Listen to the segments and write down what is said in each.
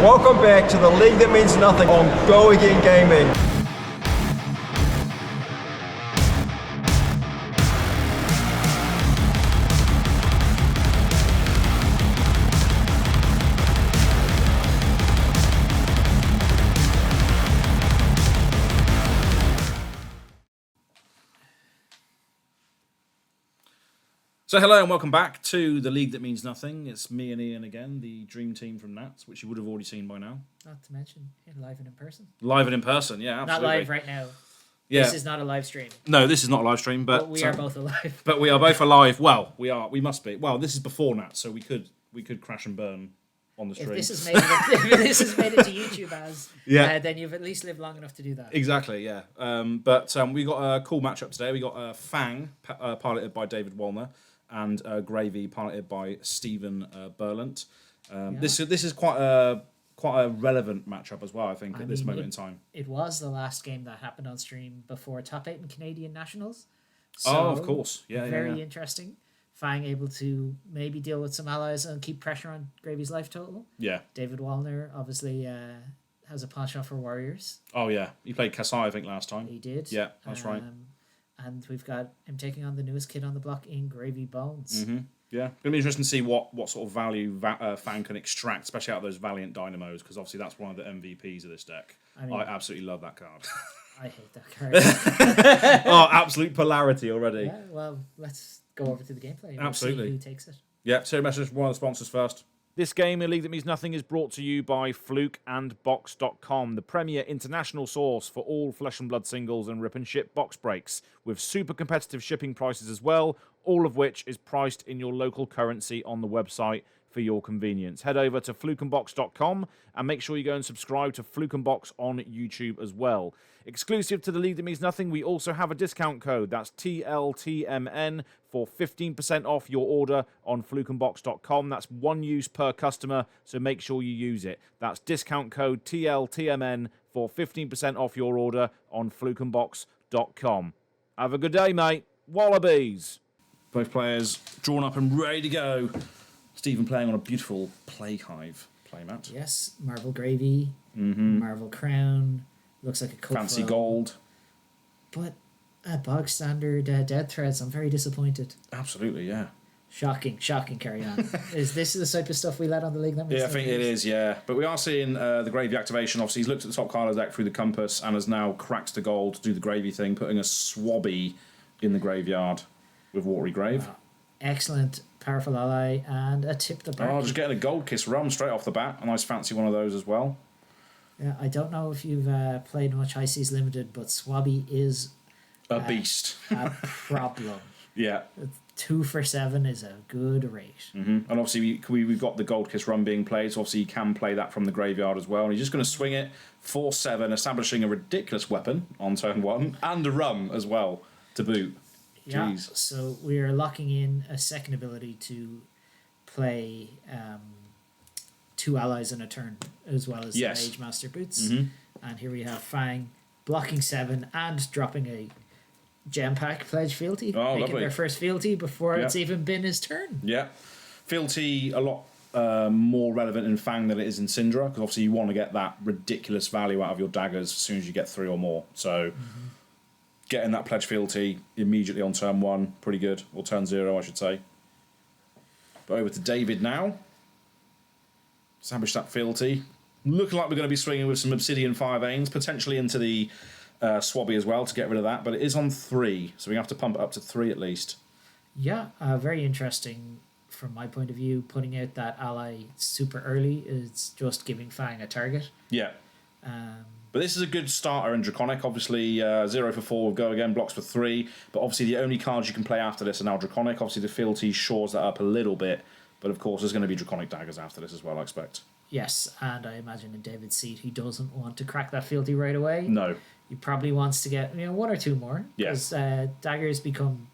Welcome back to the league that means nothing on Go Again Gaming. So hello and welcome back to the League That Means Nothing. It's me and Ian again, the dream team from Nats, which you would have already seen by now. Not to mention live and in person. Live and in person, yeah, absolutely. Not live right now. Yeah. This is not a live stream. No, this is not a live stream, but we are both alive. But we are both alive. Well, we must be. Well, this is before Nats, so we could crash and burn on the stream. If this has made it to YouTube then you've at least lived long enough to do that. Exactly, yeah. But we got a cool matchup today. We got Fang, piloted by David Wallner, and Gravy, piloted by Stephen Berlant. This is quite a relevant matchup as well, I think, at this moment in time. It was the last game that happened on stream before Top 8 and Canadian Nationals. So, of course. Yeah, very interesting. Fang able to maybe deal with some allies and keep pressure on Gravy's life total. Yeah. David Wallner obviously has a penchant for warriors. Oh, yeah. He played Kasai, I think, last time. He did. Yeah, that's right. And we've got him taking on the newest kid on the block in Gravy Bones. Mm-hmm. Yeah, going to be interesting to see what sort of value Fang can extract, especially out of those Valiant Dynamos, because obviously that's one of the MVPs of this deck. I absolutely love that card. I hate that card. Oh, absolute polarity already. Yeah, well, let's go over to the gameplay. Absolutely. See who takes it. Yeah, so message from one of the sponsors first. This game, A League That Means Nothing, is brought to you by FLUKE and Box.com, the premier international source for all Flesh and Blood singles and rip and ship box breaks, with super competitive shipping prices as well, all of which is priced in your local currency on the website for your convenience. Head over to flukeandbox.com and make sure you go and subscribe to Fluke and Box on YouTube as well. Exclusive to the League That Means Nothing, we also have a discount code. That's TLTMN for 15% off your order on flukeandbox.com. That's one use per customer, so make sure you use it. That's discount code TLTMN for 15% off your order on flukeandbox.com. Have a good day, mate. Wallabies. Both players drawn up and ready to go. Stephen playing on a beautiful Plague Hive playmat. Yes, Marvel Gravy, Marvel Crown. Looks like a coat fancy gold. But bog standard dead threads. I'm very disappointed. Absolutely, yeah. Shocking, carry on. Is this the type of stuff we let on the league? Yeah, I think it is, yeah. But we are seeing the Gravy activation. Obviously, he's looked at the top card of the deck through the compass and has now cracked the gold to do the Gravy thing, putting a Swabby in the graveyard with Watery Grave. Wow. Excellent, powerful ally, and a tip the back. Oh, just getting a Gold Kiss Rum straight off the bat. A nice fancy one of those as well. Yeah, I don't know if you've played much High Seas Limited, but Swabby is a beast. A problem. Yeah. 2 for 7 is a good rate. And obviously we've got the Gold Kiss Run being played, so obviously you can play that from the graveyard as well. And he's just going to swing it 4/7, establishing a ridiculous weapon on turn 1, and a Rum as well to boot. Yeah, Jeez. so we are locking in a second ability to play 2 allies in a turn, as well as the Mage Master Boots. And here we have Fang blocking 7 and dropping a Gem Pack Pledge Fealty, making their first Fealty before it's even been his turn. Yeah. Fealty a lot more relevant in Fang than it is in Syndra, because obviously you want to get that ridiculous value out of your daggers as soon as you get 3 or more. So getting that Pledge Fealty immediately on turn 1, pretty good. Or turn 0, I should say. But over to David now. Establish that Fealty. Looking like we're going to be swinging with some Obsidian 5-Ains, potentially into the Swabby as well to get rid of that. But it is on 3, so we have to pump it up to 3 at least. Yeah, very interesting from my point of view. Putting out that ally super early is just giving Fang a target. Yeah. But this is a good starter in Draconic. Obviously, 0 for 4 will go again, blocks for 3. But obviously, the only cards you can play after this are now Draconic. Obviously, the Fealty shores that up a little bit. But of course, there's going to be Draconic Daggers after this as well, I expect. Yes, and I imagine in David's seat, he doesn't want to crack that Fealty right away. No. He probably wants to get 1 or 2 more. Yes. Because daggers become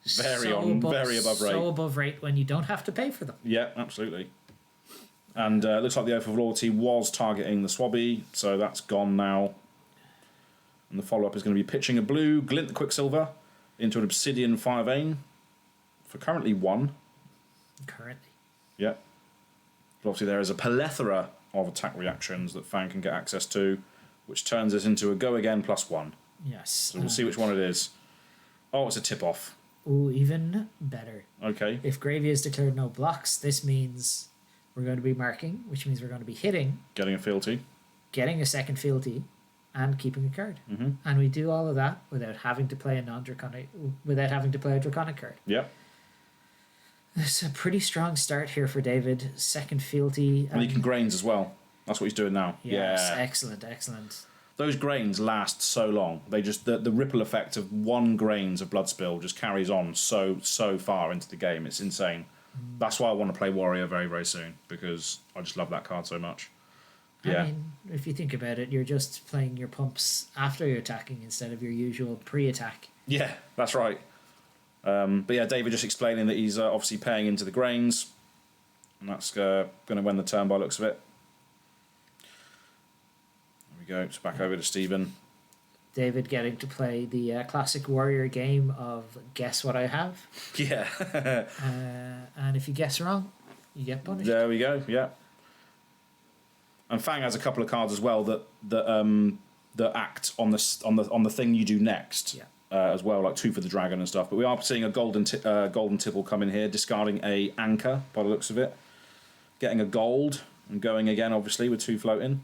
very above rate. So above rate when you don't have to pay for them. Yeah, absolutely. And it looks like the Oath of Loyalty was targeting the Swabby, so that's gone now. And the follow-up is going to be pitching a blue Glint the Quicksilver into an Obsidian 5-Ain for currently 1. Currently. Yeah. But obviously there is a plethora of attack reactions that Fang can get access to, which turns this into a go again +1. Yes. So we'll see which one it is. Oh, it's a tip-off. Oh, even better. Okay. If Gravy has declared no blocks, this means we're going to be marking, which means we're going to be hitting, Getting a fealty. getting a second fealty, and keeping a card. Mm-hmm. And we do all of that without having to play a draconic card. Yep. It's a pretty strong start here for David. Second fealty. And he can grains as well. That's what he's doing now. Yes, yeah. excellent. Those grains last so long. They just the ripple effect of 1 grains of blood spill just carries on so far into the game. It's insane. That's why I want to play Warrior very, very soon, because I just love that card so much. Yeah. I mean, if you think about it, you're just playing your pumps after you're attacking instead of your usual pre-attack. Yeah, that's right. But yeah, David just explaining that he's obviously paying into the grains, and that's going to win the turn by looks of it. There we go. It's back over to Stephen. David getting to play the classic Warrior game of guess what I have. Yeah. And if you guess wrong, you get punished. There we go. Yeah. And Fang has a couple of cards as well that act on the thing you do next. Yeah. As well, like 2 for the dragon and stuff. But we are seeing a golden tipple come in here, discarding a anchor by the looks of it, getting a gold and going again, obviously with 2 floating.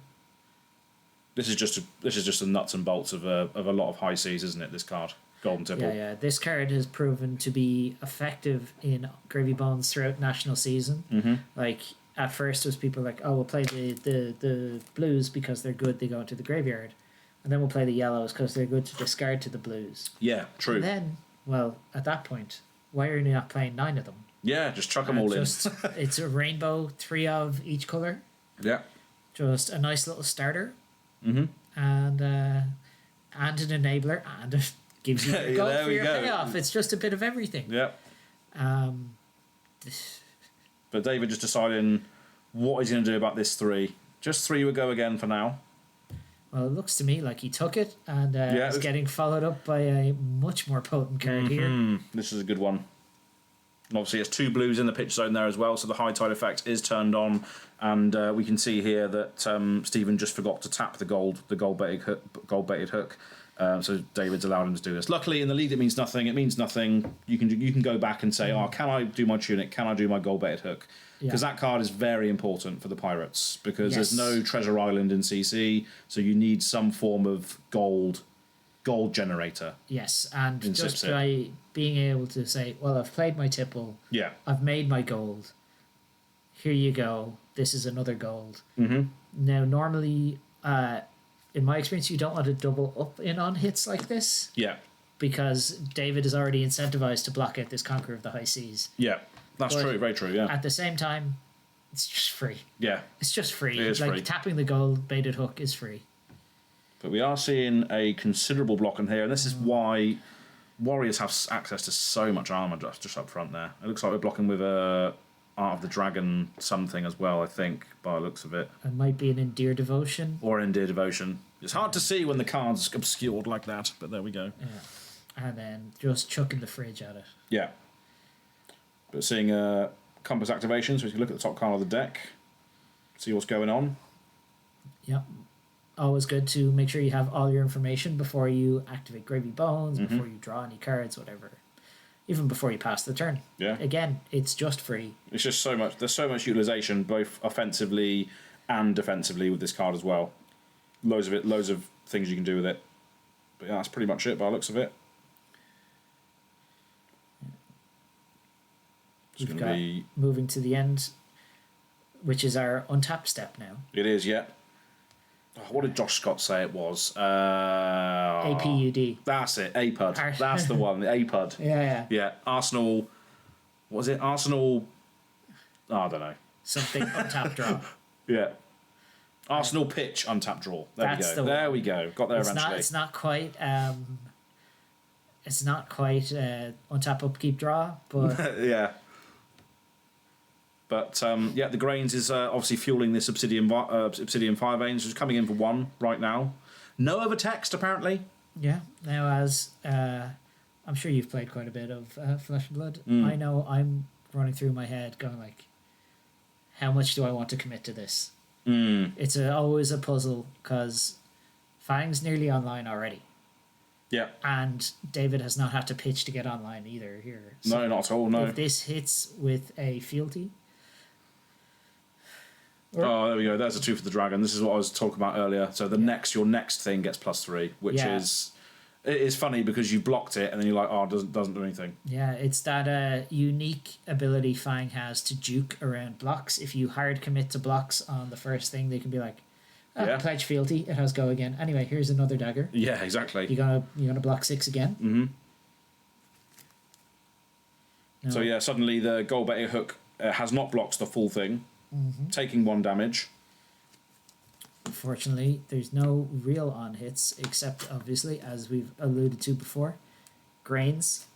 This is just the nuts and bolts of a lot of high seas, isn't it? This card, golden tipple. Yeah. This card has proven to be effective in Gravy Bones throughout national season. Mm-hmm. Like at first, it was people like, oh, we'll play the blues because they're good. They go into the graveyard. And then we'll play the yellows because they're good to discard to the blues. Yeah, true. And then, well, at that point, why are you not playing 9 of them? Yeah, just chuck them all in. It's a rainbow, 3 of each colour. Yeah. Just a nice little starter. Mm-hmm. And an enabler, and it gives you a goal for your payoff. It's just a bit of everything. Yeah. But David just deciding what he's going to do about this 3. Just 3 would go again for now. Well, it looks to me like he took it, and it's getting followed up by a much more potent card here. This is a good one. And obviously, it's 2 blues in the pitch zone there as well, so the high tide effect is turned on, and we can see here that Stephen just forgot to tap the gold baited hook. So David's allowed him to do this. Luckily, in the league, it means nothing. It means nothing. You can go back and say, oh, can I do my tunic? Can I do my gold baited hook? Because that card is very important for the Pirates, because there's no treasure island in CC, so you need some form of gold generator. Yes, and just by being able to say, well, I've played my tipple, I've made my gold, here you go, this is another gold. Mm-hmm. Now, normally, in my experience, you don't want to double up in on hits like this. Yeah. Because David is already incentivized to block out this Conqueror of the High Seas. Yeah. That's true, very true, yeah. At the same time, it's just free. Yeah. It's just free. It is free. Tapping the gold baited hook is free. But we are seeing a considerable block in here, and this is why Warriors have access to so much armour just up front there. It looks like we're blocking with a Art of the Dragon something as well, I think, by the looks of it. It might be an Endear Devotion. Or Endear Devotion. It's hard to see when the card's obscured like that, but there we go. Yeah. And then just chucking the fridge at it. Yeah. But seeing compass activation, so we can look at the top card of the deck, see what's going on. Yep. Always good to make sure you have all your information before you activate Gravy Bones, before you draw any cards, whatever. Even before you pass the turn. Yeah. Again, it's just free. It's just so much. There's so much utilization, both offensively and defensively, with this card as well. Loads of things you can do with it. But yeah, that's pretty much it by the looks of it. We've got moving to the end, which is our untapped step now. It is, yeah. Oh, what did Josh Scott say it was? APUD. That's it, APUD. That's the one, the APUD. Yeah, Arsenal... What was it? Arsenal... Oh, I don't know. Something untapped draw. Yeah. Arsenal pitch untapped draw. There we go. Got there eventually. It's not quite... It's not quite untap upkeep draw, but... Yeah. But the grains is obviously fueling this Obsidian Fire Veins, which is coming in for 1 right now. No over text, apparently. Yeah. Now, as I'm sure you've played quite a bit of Flesh and Blood, I know I'm running through my head going like, how much do I want to commit to this? It's always a puzzle because Fang's nearly online already. Yeah. And David has not had to pitch to get online either here. So no, not at all, no. If this hits with a fealty... Oh, there we go. There's a 2 for the dragon. This is what I was talking about earlier. So your next thing gets +3, which is... It is funny because you blocked it and then you're like, oh, it doesn't do anything. Yeah, it's that unique ability Fang has to juke around blocks. If you hard commit to blocks on the first thing, they can be like, pledge fealty, it has go again. Anyway, here's another dagger. Yeah, exactly. You're gonna block 6 again. Mm-hmm. No. So yeah, suddenly the gold bait hook has not blocked the full thing, taking 1 damage. Unfortunately, there's no real on hits, except obviously, as we've alluded to before, grains.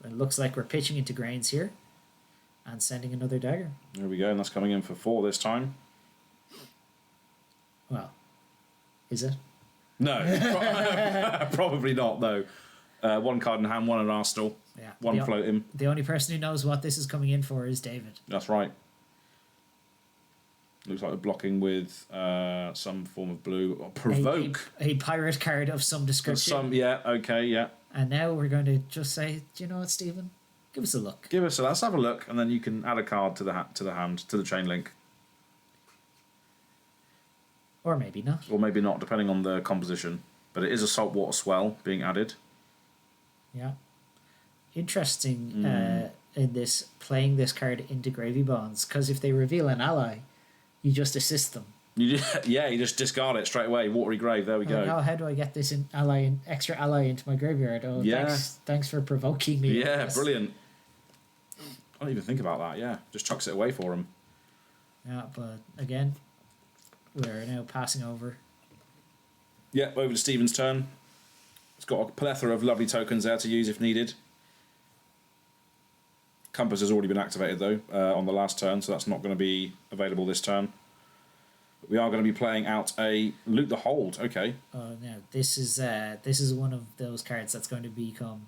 It looks like we're pitching into grains here and sending another dagger. There we go, and that's coming in for 4 this time. Well, is it? No, probably not, though. 1 card in hand, 1 in arsenal, 1 floating. The only person who knows what this is coming in for is David. That's right. Looks like we're blocking with some form of blue. Or provoke. A pirate card of some description. Yeah. And now we're going to just say, do you know what, Stephen? Give us a look. Let's have a look, and then you can add a card to the hand, to the chain link. Or maybe not. Or maybe not, depending on the composition. But it is a saltwater swell being added. Yeah. Interesting in this, playing this card into Gravy Bonds, because if they reveal an ally, you just assist them. You just discard it straight away. Watery Grave, there we go. Like, how do I get this extra ally into my graveyard? Oh, thanks for provoking me. Yeah, brilliant. I don't even think about that, yeah. Just chucks it away for him. Yeah, but again, we're now passing over. Yeah, over to Stephen's turn. It's got a plethora of lovely tokens there to use if needed. Compass has already been activated, though, on the last turn, so that's not going to be available this turn. But we are going to be playing out a Loot the Hold. Okay. Oh, no. This is one of those cards that's going to become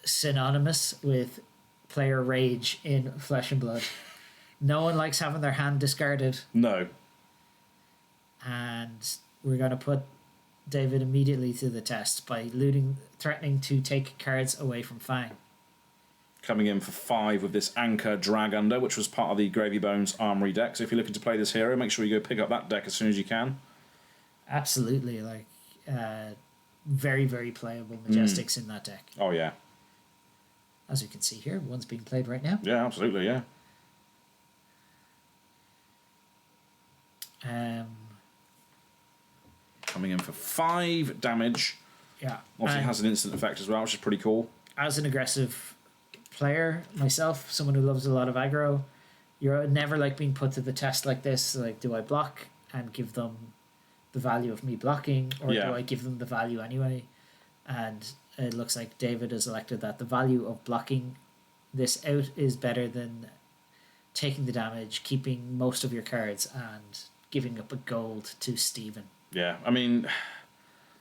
synonymous with player rage in Flesh and Blood. No one likes having their hand discarded. No. And we're going to put David immediately to the test by threatening to take cards away from Fang. Coming in for 5 with this Anchor Drag Under, which was part of the Gravy Bones Armory deck. So if you're looking to play this hero, make sure you go pick up that deck as soon as you can. Absolutely. Very, very playable Majestics in that deck. Oh, yeah. As you can see here, one's being played right now. Yeah, absolutely, yeah. Coming in for 5 damage. Yeah. Obviously has an instant effect as well, which is pretty cool. As an aggressive player myself, someone who loves a lot of aggro, you're never being put to the test like this. Like, do I block and give them the value of me blocking, or do I give them the value anyway? And it looks like David has elected that the value of blocking this out is better than taking the damage, keeping most of your cards, and giving up a gold to Stephen. Yeah, I mean,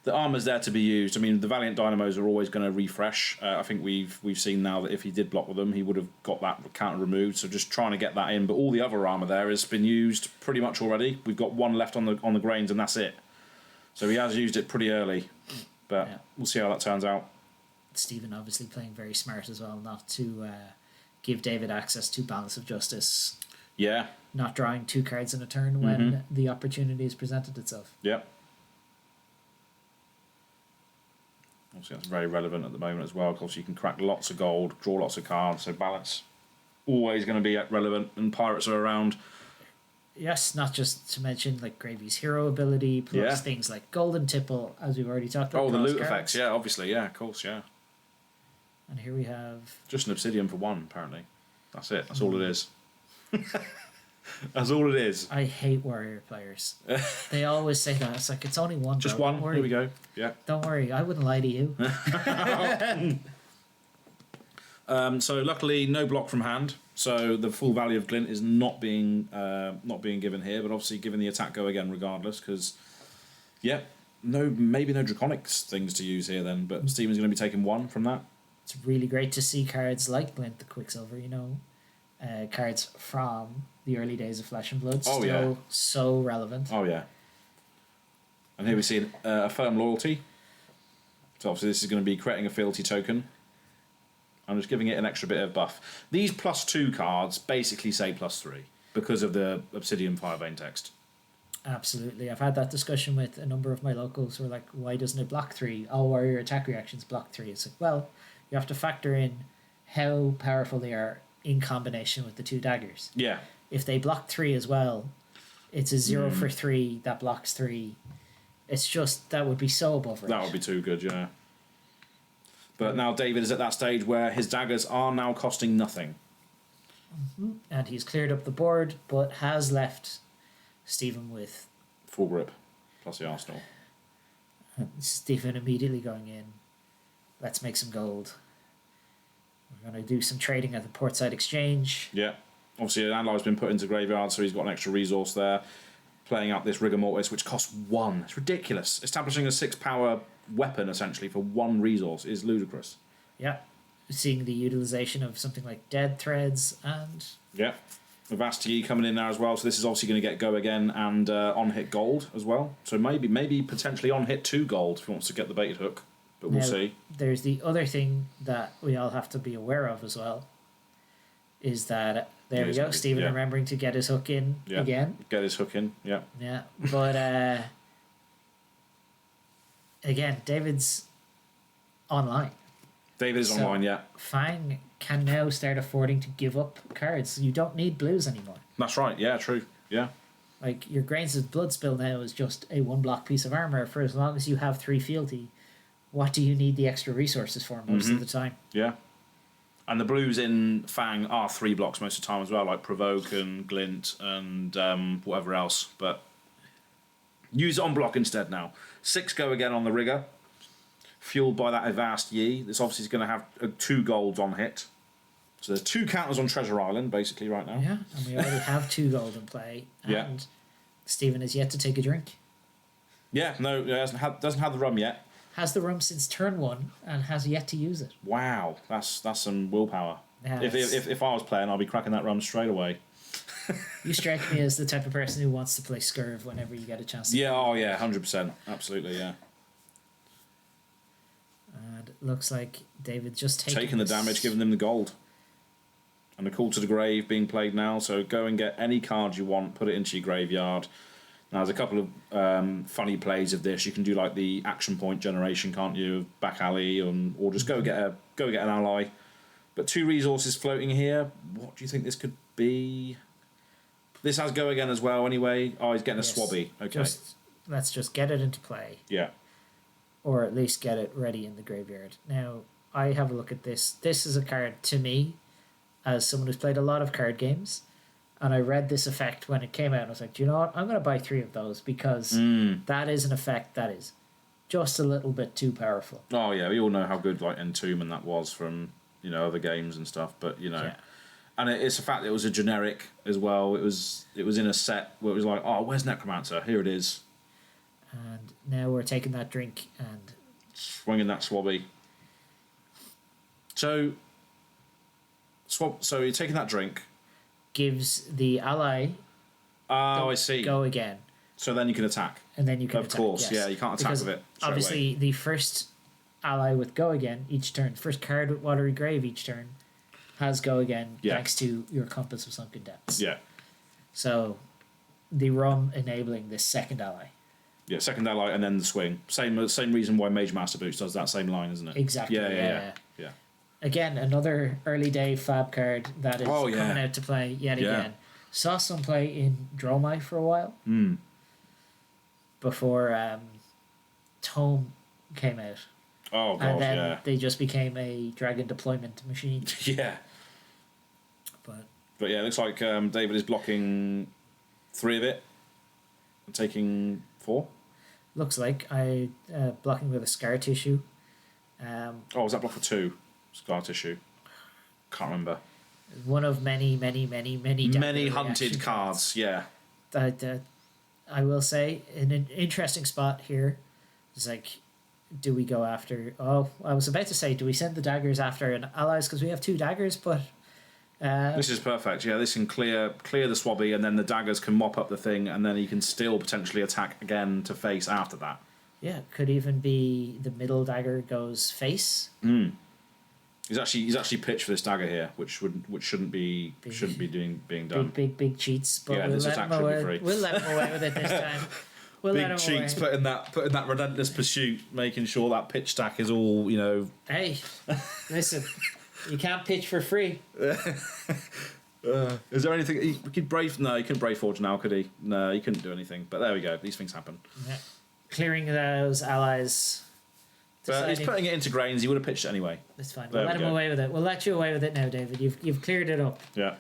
the armor's there to be used. I mean, the Valiant Dynamos are always going to refresh. I think we've seen now that if he did block with them, he would have got that counter removed. So just trying to get that in. But all the other armor there has been used pretty much already. We've got 1 left on the grains, and that's it. So he has used it pretty early. But we'll see how that turns out. Stephen obviously playing very smart as well, not to give David access to Balance of Justice. Yeah. Not drawing 2 cards in a turn when the opportunity has presented itself. Yep. Obviously, that's very relevant at the moment as well, because you can crack lots of gold, draw lots of cards, so balance always going to be relevant, and pirates are around. Yes, not just to mention Gravy's hero ability, plus things like Golden Tipple, as we've already talked about. Oh, the loot effects, obviously, of course, And here we have... just an obsidian for 1, apparently. That's it, that's all it is. That's all it is. I hate warrior players. They always say that. It's it's only 1. Just 1. Here we go. Yeah. Don't worry, I wouldn't lie to you. So luckily, no block from hand. So the full value of glint is not being given here, but obviously giving the attack go again regardless. Because maybe no draconic things to use here then. But Stephen's going to be taking 1 from that. It's really great to see cards like Glint the Quicksilver. Cards from the early days of Flesh and Blood. Oh, Still yeah. so relevant. Oh, yeah. And here we see a firm loyalty. So obviously this is going to be creating a fealty token. I'm just giving it an extra bit of buff. These +2 cards basically say +3 because of the Obsidian Firebane text. Absolutely. I've had that discussion with a number of my locals who are like, why doesn't it block 3? All warrior attack reactions block 3. It's like, well, you have to factor in how powerful they are in combination with the 2 daggers. Yeah. If they block 3 as well, it's a 0 for 3 that blocks 3. It's just, that would be so above range. That would be too good, yeah. But now David is at that stage where his daggers are now costing nothing. And he's cleared up the board, but has left Stephen with... Full grip, plus the arsenal. Stephen immediately going in. Let's make some gold. We're going to do some trading at the Portside Exchange. Yeah. Obviously, an ally's been put into graveyard, so he's got an extra resource there. Playing out this Rigor Mortis, which costs 1. It's ridiculous. Establishing a 6-power weapon, essentially, for 1 resource is ludicrous. Yeah. Seeing the utilization of something like Dead Threads and... Yeah. With Asti coming in there as well, so this is obviously going to get Go Again and on-hit gold as well. So maybe potentially on-hit 2 gold if he wants to get the baited hook. But we'll see. There's the other thing that we all have to be aware of as well, is that... There we go, Stephen remembering to get his hook in again. Get his hook in, yeah. Yeah, but again, David's online. David is online, yeah. Fang can now start affording to give up cards. You don't need blues anymore. That's right, yeah, true, yeah. Like, your Grains of Blood Spill now is just a 1-block piece of armour for as long as you have 3 fealty. What do you need the extra resources for most of the time? Yeah. And the blues in Fang are 3 blocks most of the time as well, like Provoke and Glint and whatever else. But use it on block instead now. 6 Go Again on the Rigger. Fueled by that Avast Yi. This obviously is going to have 2 golds on hit. So there's 2 counters on Treasure Island, basically, right now. Yeah, and we already have 2 gold in play. And Stephen has yet to take a drink. Yeah, no, doesn't have the rum yet. Has the rum since turn 1 and has yet to use it. Wow, that's some willpower. Yeah, if I was playing, I'd be cracking that rum straight away. You strike me as the type of person who wants to play Scurv whenever you get a chance to. Yeah, 100%. Absolutely, yeah. And it looks like David just taking the damage, giving them the gold. And the Call to the Grave being played now, so go and get any card you want, put it into your graveyard. Now, there's a couple of funny plays of this. You can do like the action point generation, can't you? Back alley, or just go get an ally. But 2 resources floating here. What do you think this could be? This has Go Again as well. Anyway, he's getting a Swabby. Okay, let's just get it into play. Yeah, or at least get it ready in the graveyard. Now, I have a look at this. This is a card to me, as someone who's played a lot of card games. And I read this effect when it came out, and I was like, do you know what? I'm going to buy 3 of those because that is an effect that is just a little bit too powerful. Oh, yeah. We all know how good like Entombment that was from, other games and stuff. But, and it's a fact that it was a generic as well. It was in a set where it was like, oh, where's Necromancer? Here it is. And now we're taking that drink and... swinging that Swabby. So you're taking that drink... gives the ally I see. Go Again. So then you can attack. And then you can attack. Of course, yes. yeah, you can't attack because with it. Obviously, the first ally with Go Again each turn, first card with Watery Grave each turn, has Go Again thanks to your Compass of Sunken Depths. Yeah. So the rum enabling this second ally. Yeah, second ally and then the swing. Same reason why Mage Master Boots does that same line, isn't it? Exactly. Yeah. Again, another early day fab card that is coming out to play yet again. Saw some play in Dromai for a while. Before Tome came out. Oh, gosh, and then they just became a dragon deployment machine. Yeah. But yeah, it looks like David is blocking 3 of it and taking 4. Looks like I blocking with a Scar Tissue. Was that block for 2? Scar Tissue. Can't remember. One of many hunted cards. Yeah. That I will say, in an interesting spot here, is like, do we go after... Oh, I was about to say, do we send the daggers after an allies? Because we have 2 daggers, but This is perfect. Yeah, this can clear the swabby, and then the daggers can mop up the thing, and then he can still potentially attack again to face after that. Yeah, could even be the middle dagger goes face. He's actually pitched for this dagger here, which shouldn't be being done. Big cheats, but yeah, we'll this let attack him should away. be free. We'll let him away with it this time. We'll let him Big cheats, away. putting that relentless pursuit, making sure that pitch stack is all Hey, listen, you can't pitch for free. Is there anything he could brave? No, he couldn't brave forge now, could he? No, he couldn't do anything. But there we go. These things happen. Yeah. Clearing those allies. But he's putting it into grains. He would have pitched it anyway. That's fine. We'll let him away with it. We'll let you away with it now, David. You've cleared it up. Yeah.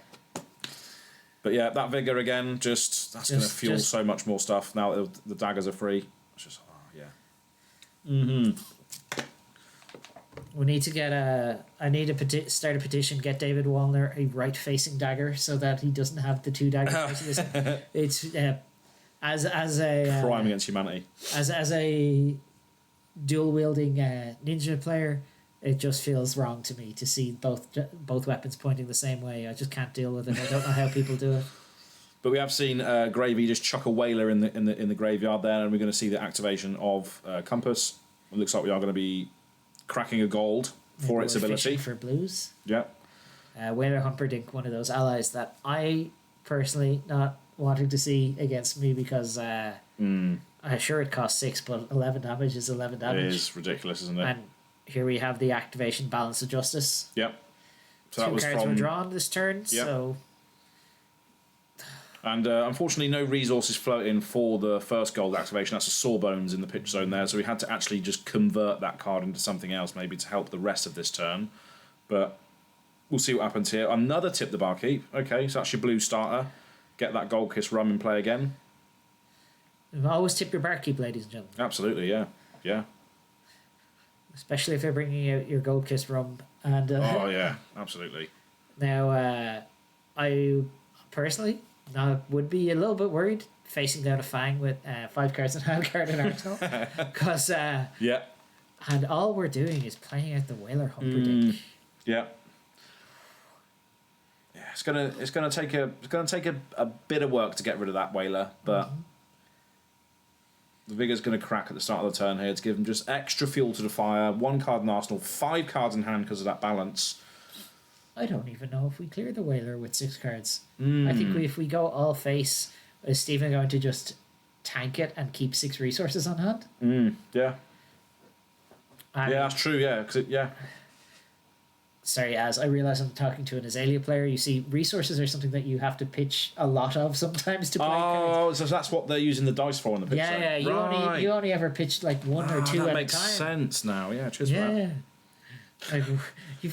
But yeah, that vigor again. That's going to fuel so much more stuff now that the daggers are free. It's just We need to get I need to start a petition. Get David Wallner a right-facing dagger so that he doesn't have the two daggers. It's as a crime against humanity. As a dual wielding ninja player, it just feels wrong to me to see both weapons pointing the same way. I just can't deal with it. I don't know how people do it. But we have seen Gravy just chuck a whaler in the graveyard there, and we're going to see the activation of Compass. It looks like we are going to be cracking a gold for its ability for blues. Yeah. Whaler Humperdinck, one of those allies that I personally not wanting to see against me because I'm sure it costs 6, but 11 damage is 11 damage. It is ridiculous, isn't it? And here we have the activation Balance of Justice. Yep. So Two cards were drawn this turn, so... And unfortunately, no resources floating for the first gold activation. That's a Sawbones in the pitch zone there, so we had to actually just convert that card into something else, maybe to help the rest of this turn. But we'll see what happens here. Another Tip the Barkeep. Okay, so that's your blue starter. Get that Gold Kiss rum in play again. Always tip your barkeep, ladies and gentlemen. Absolutely, yeah. Yeah. Especially if they're bringing out your Gold Kiss rum. And oh, yeah, absolutely. Now, I personally would be a little bit worried facing down a Fang with 5 cards in hand, card in arsenal. Because, yeah. And all we're doing is playing out the Whaler Humperdinck. Yeah. Yeah, it's gonna take a bit of work to get rid of that whaler, but the vigor's gonna crack at the start of the turn here to give him just extra fuel to the fire. 1 card in arsenal, 5 cards in hand because of that balance. I don't even know if we clear the whaler with 6 cards. I think if we go all face, is Stephen going to just tank it and keep 6 resources on hand? Yeah. Yeah, that's true. Yeah, Sorry, as I realise I'm talking to an Azalea player. You see, resources are something that you have to pitch a lot of sometimes to play cards. So that's what they're using the dice for in the pitch zone. Yeah, you only ever pitch like 1 or 2 at a time. That makes sense now. Yeah, cheers for that. Like,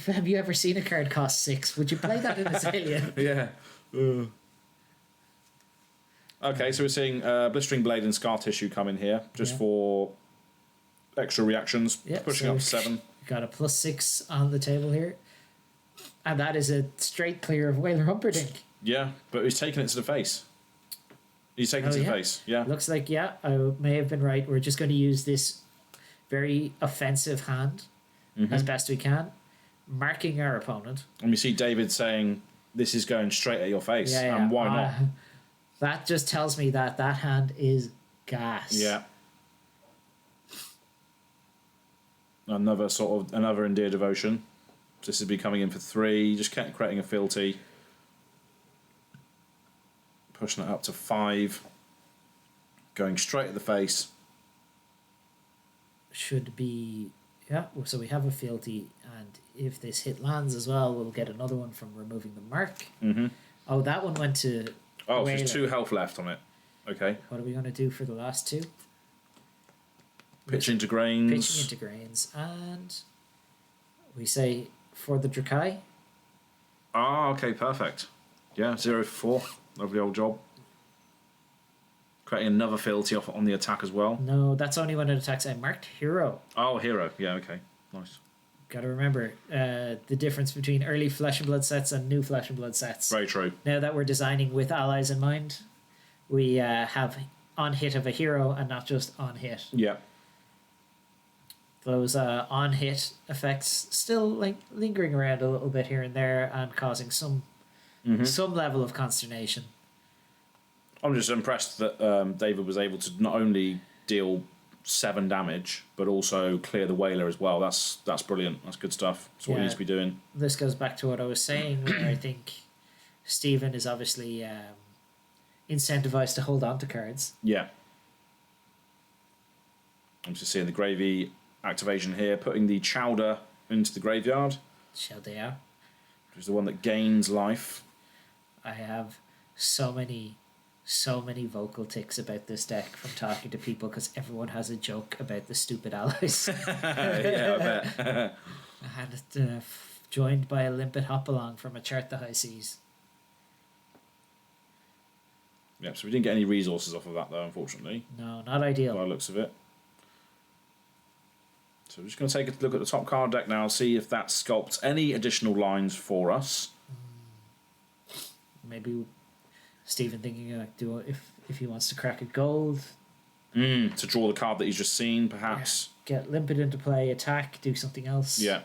have you ever seen a card cost 6? Would you play that in Azalea? Yeah. Okay, so we're seeing Blistering Blade and Scar Tissue come in here just for extra reactions, pushing up to 7. Got a +6 on the table here. And that is a straight clear of Whaler Humperdinck. Yeah, but he's taking it to the face. He's taking it to the face, yeah. Looks like, I may have been right. We're just going to use this very offensive hand as best we can, marking our opponent. And we see David saying, this is going straight at your face, and why not? That just tells me that hand is gas. Yeah. Another Endear Devotion. This would be coming in for 3, just creating a fealty. Pushing it up to 5. Going straight at the face. Should be... Yeah, so we have a fealty, and if this hit lands as well, we'll get another one from removing the mark. Oh, that one went to... Oh, so there's 2 health left on it. Okay. What are we going to do for the last 2? Pitch into grains. Pitching into grains, and we say for the Drakai. Ah, okay, perfect. Yeah, 0 for 4. Lovely old job. Creating another fealty off on the attack as well. No, that's only when it attacks a marked hero. Oh, hero. Yeah, okay. Nice. Got to remember the difference between early Flesh and Blood sets and new Flesh and Blood sets. Very true. Now that we're designing with allies in mind, we have on hit of a hero and not just on hit. Yeah. Those on hit effects still like lingering around a little bit here and there and causing some some level of consternation. I'm just impressed that David was able to not only deal 7 damage, but also clear the whaler as well. That's brilliant. That's good stuff. That's what he needs to be doing. This goes back to what I was saying, where I think Stephen is obviously incentivized to hold on to cards. Yeah. I'm just seeing the gravy activation here, putting the chowder into the graveyard. Chowder. Which is the one that gains life. I have so many vocal tics about this deck from talking to people because everyone has a joke about the stupid allies. Yeah, I bet. I had it joined by a limpet hop-along from a Chart the High Seas. Yep, so we didn't get any resources off of that, though, unfortunately. No, not ideal. By the looks of it. So we're just going to take a look at the top card deck now, see if that sculpts any additional lines for us. Maybe Stephen thinking like, if he wants to crack a gold. To draw the card that he's just seen, perhaps. Yeah. Get limpet into play, attack, do something else. Yeah.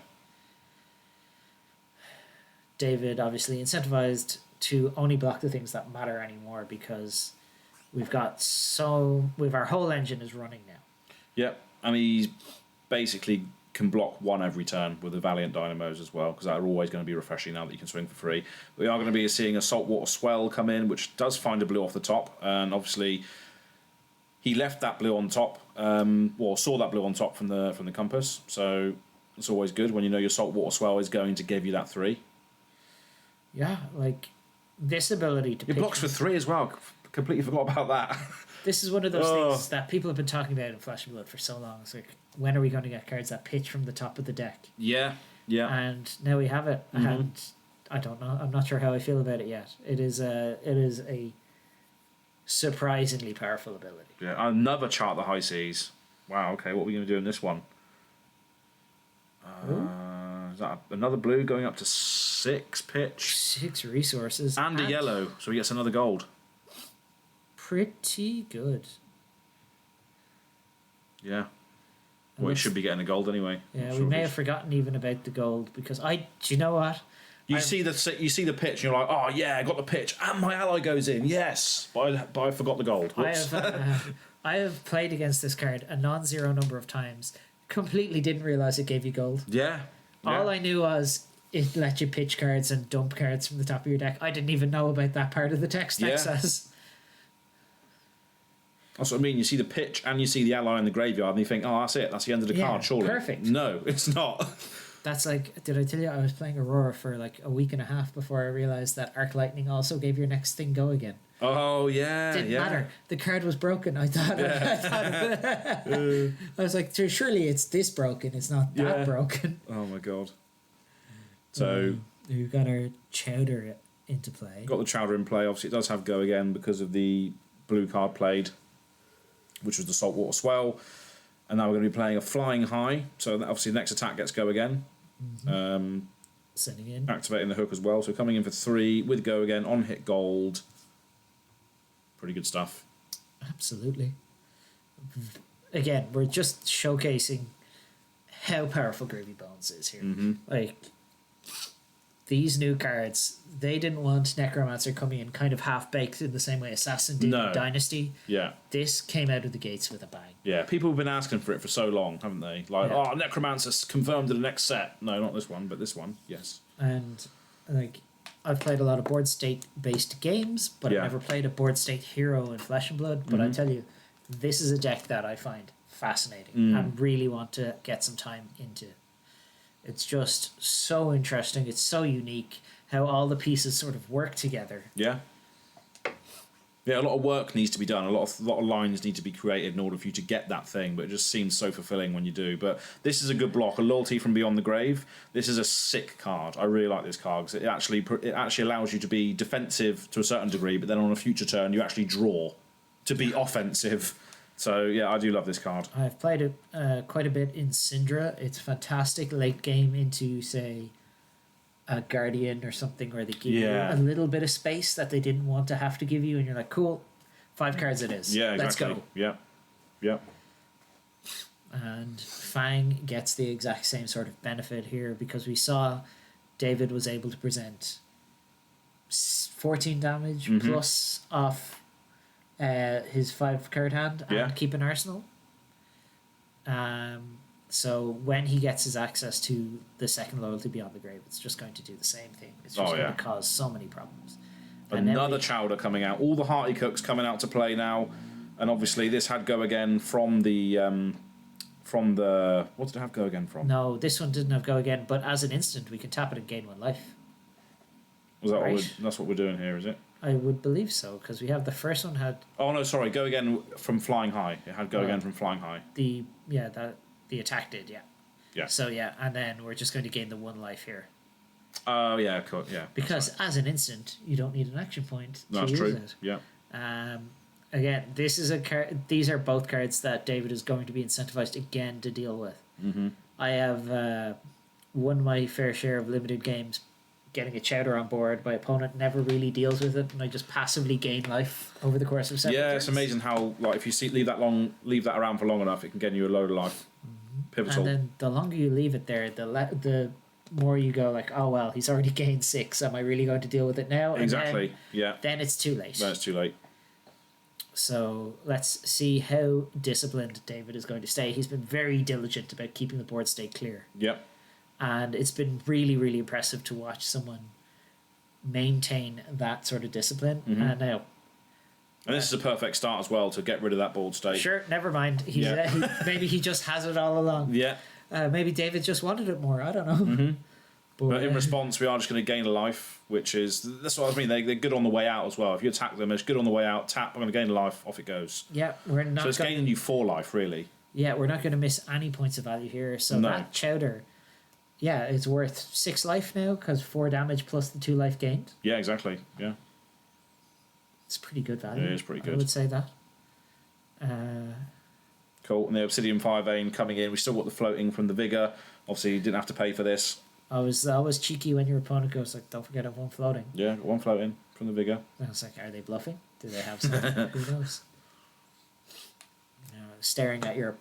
David obviously incentivized to only block the things that matter anymore because we've our whole engine is running now. Yep, and he's basically can block 1 every turn with the Valiant Dynamos as well, because that are always going to be refreshing now that you can swing for free. We are going to be seeing a Saltwater Swell come in, which does find a blue off the top, and obviously he left that blue on top, or saw that blue on top from the compass, so it's always good when you know your Saltwater Swell is going to give you that 3. Yeah, like this ability to it blocks for 3 as well. Completely forgot about that. This is one of those things that people have been talking about in Flesh and Blood for so long. It's like, when are we going to get cards that pitch from the top of the deck? Yeah. And now we have it, and I don't know. I'm not sure how I feel about it yet. It is a surprisingly powerful ability. Yeah, another Chart the High Seas. Wow. Okay, what are we going to do in this one? Is that another blue going up to 6 pitch? 6 resources And a yellow, so he gets another gold. Pretty good. Yeah. Well, he should be getting a gold anyway. Yeah, we may have forgotten even about the gold because do you know what? You see the pitch and you're like, oh yeah, I got the pitch and my ally goes in, yes, but I forgot the gold. I have played against this card a non-zero number of times. Completely didn't realize it gave you gold. Yeah. All I knew was it let you pitch cards and dump cards from the top of your deck. I didn't even know about that part of the text says. That's what I mean. You see the pitch and you see the ally in the graveyard and you think, oh, that's it. That's the end of the card, surely. Perfect. No, it's not. That's like, did I tell you I was playing Aurora for like a week and a half before I realised that Arc Lightning also gave your next thing go again. Oh, yeah. Didn't matter. The card was broken. I thought I was like, surely it's this broken. It's not that broken. Oh, my God. So we've got our Chowder into play. Got the Chowder in play. Obviously, it does have go again because of the blue card played, which was the Saltwater Swell. And now we're going to be playing a Flying High. So obviously the next attack gets go again. Sending in. Activating the hook as well. So coming in for 3 with go again on hit gold. Pretty good stuff. Absolutely. Again, we're just showcasing how powerful Groovy Bones is here. Like, these new cards, they didn't want Necromancer coming in kind of half-baked in the same way Assassin did in Dynasty. Yeah. This came out of the gates with a bang. Yeah, people have been asking for it for so long, haven't they? Like, oh, Necromancer's confirmed in the next set. No, not this one, but this one, yes. And, like, I've played a lot of board state-based games, but I've never played a board state hero in Flesh and Blood. But I tell you, this is a deck that I find fascinating and really want to get some time into. It's just so interesting. It's so unique how all the pieces sort of work together. Yeah. Yeah, a lot of work needs to be done. A lot of lines need to be created in order for you to get that thing, but it just seems so fulfilling when you do. But this is a good block. A Loyalty from Beyond the Grave. This is a sick card. I really like this card because it actually allows you to be defensive to a certain degree, but then on a future turn you actually draw to be offensive. So, yeah, I do love this card. I've played it quite a bit in Syndra. It's fantastic late game into, say, a Guardian or something where they give you a little bit of space that they didn't want to have to give you, and you're like, cool, 5 cards it is. Yeah, exactly. Let's go. Yeah, yeah. And Fang gets the exact same sort of benefit here because we saw David was able to present 14 damage plus off his 5 card hand and keep an arsenal. So when he gets his access to the second loyalty beyond the grave, it's just going to do the same thing. It's just going to cause so many problems. Another Chowder coming out. All the Hearty Cooks coming out to play now. And obviously this had go again from the... what did it have go again from? No, this one didn't have go again, but as an instant, we can tap it and gain 1 life. Was that that's what we're doing here, is it? I would believe so, because we have the first one had... Oh, no, sorry. Go again from Flying High. It had go again from Flying High. The attack did, yeah. Yeah. So, yeah, and then we're just going to gain the 1 life here. Oh, yeah, cool, yeah. Because as an instant, you don't need an action point to use it. Yeah. Again, this is a card. These are both cards that David is going to be incentivized again to deal with. I have won my fair share of limited games getting a Chowder on board. My opponent never really deals with it, and I just passively gain life over the course of 7 turns. It's amazing how, like, if you leave that around for long enough, it can get you a load of life. Pivotal. And then the longer you leave it there, the more you go like, oh well, he's already gained 6. Am I really going to deal with it now? And exactly. Then it's too late. Then it's too late. So let's see how disciplined David is going to stay. He's been very diligent about keeping the board state clear. Yep. And it's been really, really impressive to watch someone maintain that sort of discipline. And now... And this is a perfect start as well to get rid of that board state. Sure, never mind. Maybe he just has it all along. Yeah. Maybe David just wanted it more. I don't know. But in response, we are just going to gain a life, which is... That's what I mean. They're good on the way out as well. If you attack them, it's good on the way out. Tap, I'm going to gain a life. Off it goes. Yeah, we're not... So it's gaining you 4 life, really. Yeah, we're not going to miss any points of value here. So that Chowder... Yeah, it's worth 6 life now because 4 damage plus the 2 life gained. Yeah, exactly. Yeah. It's pretty good value. It is pretty good. I would say that. Cool. And the Obsidian 5 Vein coming in. We still got the floating from the Vigor. Obviously, you didn't have to pay for this. I was always cheeky when your opponent goes like, don't forget I have 1 floating. Yeah, got 1 floating from the Vigor. I was like, are they bluffing? Do they have something? Who knows? Staring at your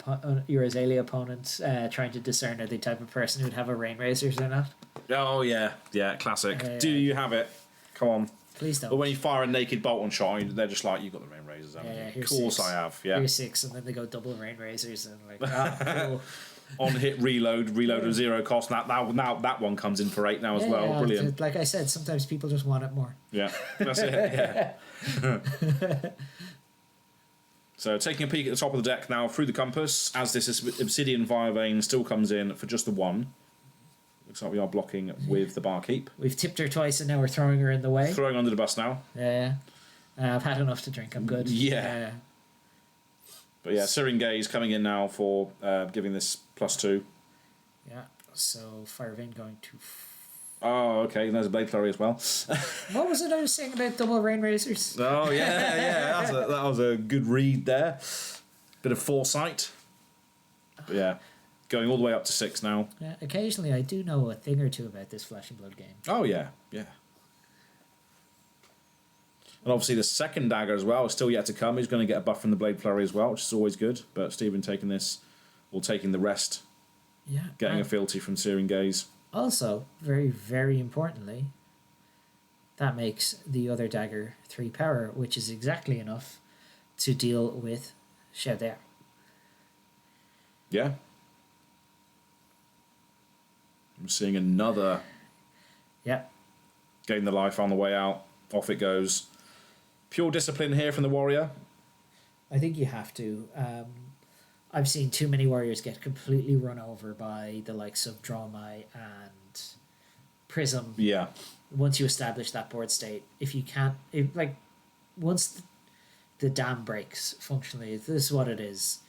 Azalea opponent, trying to discern are they the type of person who'd have a Rain Razors or not. Oh, yeah. Yeah, classic. Do you have it? Come on. Please don't. But when you fire a naked bolt on shot, they're just like, you've got the Rain Razors, haven't you? Of course 6. I have. Yeah. Here's 6, and then they go double Rain Razors, and like, cool. On hit reload of 0 cost. Now that one comes in for 8 now as well. Brilliant. Like I said, sometimes people just want it more. Yeah, that's it. Yeah. So taking a peek at the top of the deck now through the compass, as this Obsidian Fire Vein still comes in for just the 1. Looks like we are blocking with the Barkeep. We've tipped her twice and now we're throwing her in the way. Throwing under the bus now. Yeah. I've had enough to drink. I'm good. Yeah. But yeah, Searing Gaze coming in now for giving this +2. Yeah. So Fire Vein going to... Oh, okay. There's a Blade Flurry as well. What was it I was saying about double Rain Razors? Oh, yeah. That was a good read there. Bit of foresight. But yeah, going all the way up to 6 now. Yeah, occasionally I do know a thing or two about this Flesh and Blood game. Oh, yeah. And obviously the second dagger as well is still yet to come. He's going to get a buff from the Blade Flurry as well, which is always good. But Stephen taking this, or taking the rest. Yeah. Getting a fealty from Searing Gaze. Also, very, very importantly, that makes the other dagger 3 power, which is exactly enough to deal with Chowder. Yeah. I'm seeing another... Yep. Gain the life on the way out. Off it goes. Pure discipline here from the warrior. I think you have to. I've seen too many warriors get completely run over by the likes of Drawmai and Prism. Yeah. Once you establish that board state, if you can't... once the dam breaks, functionally, this is what it is.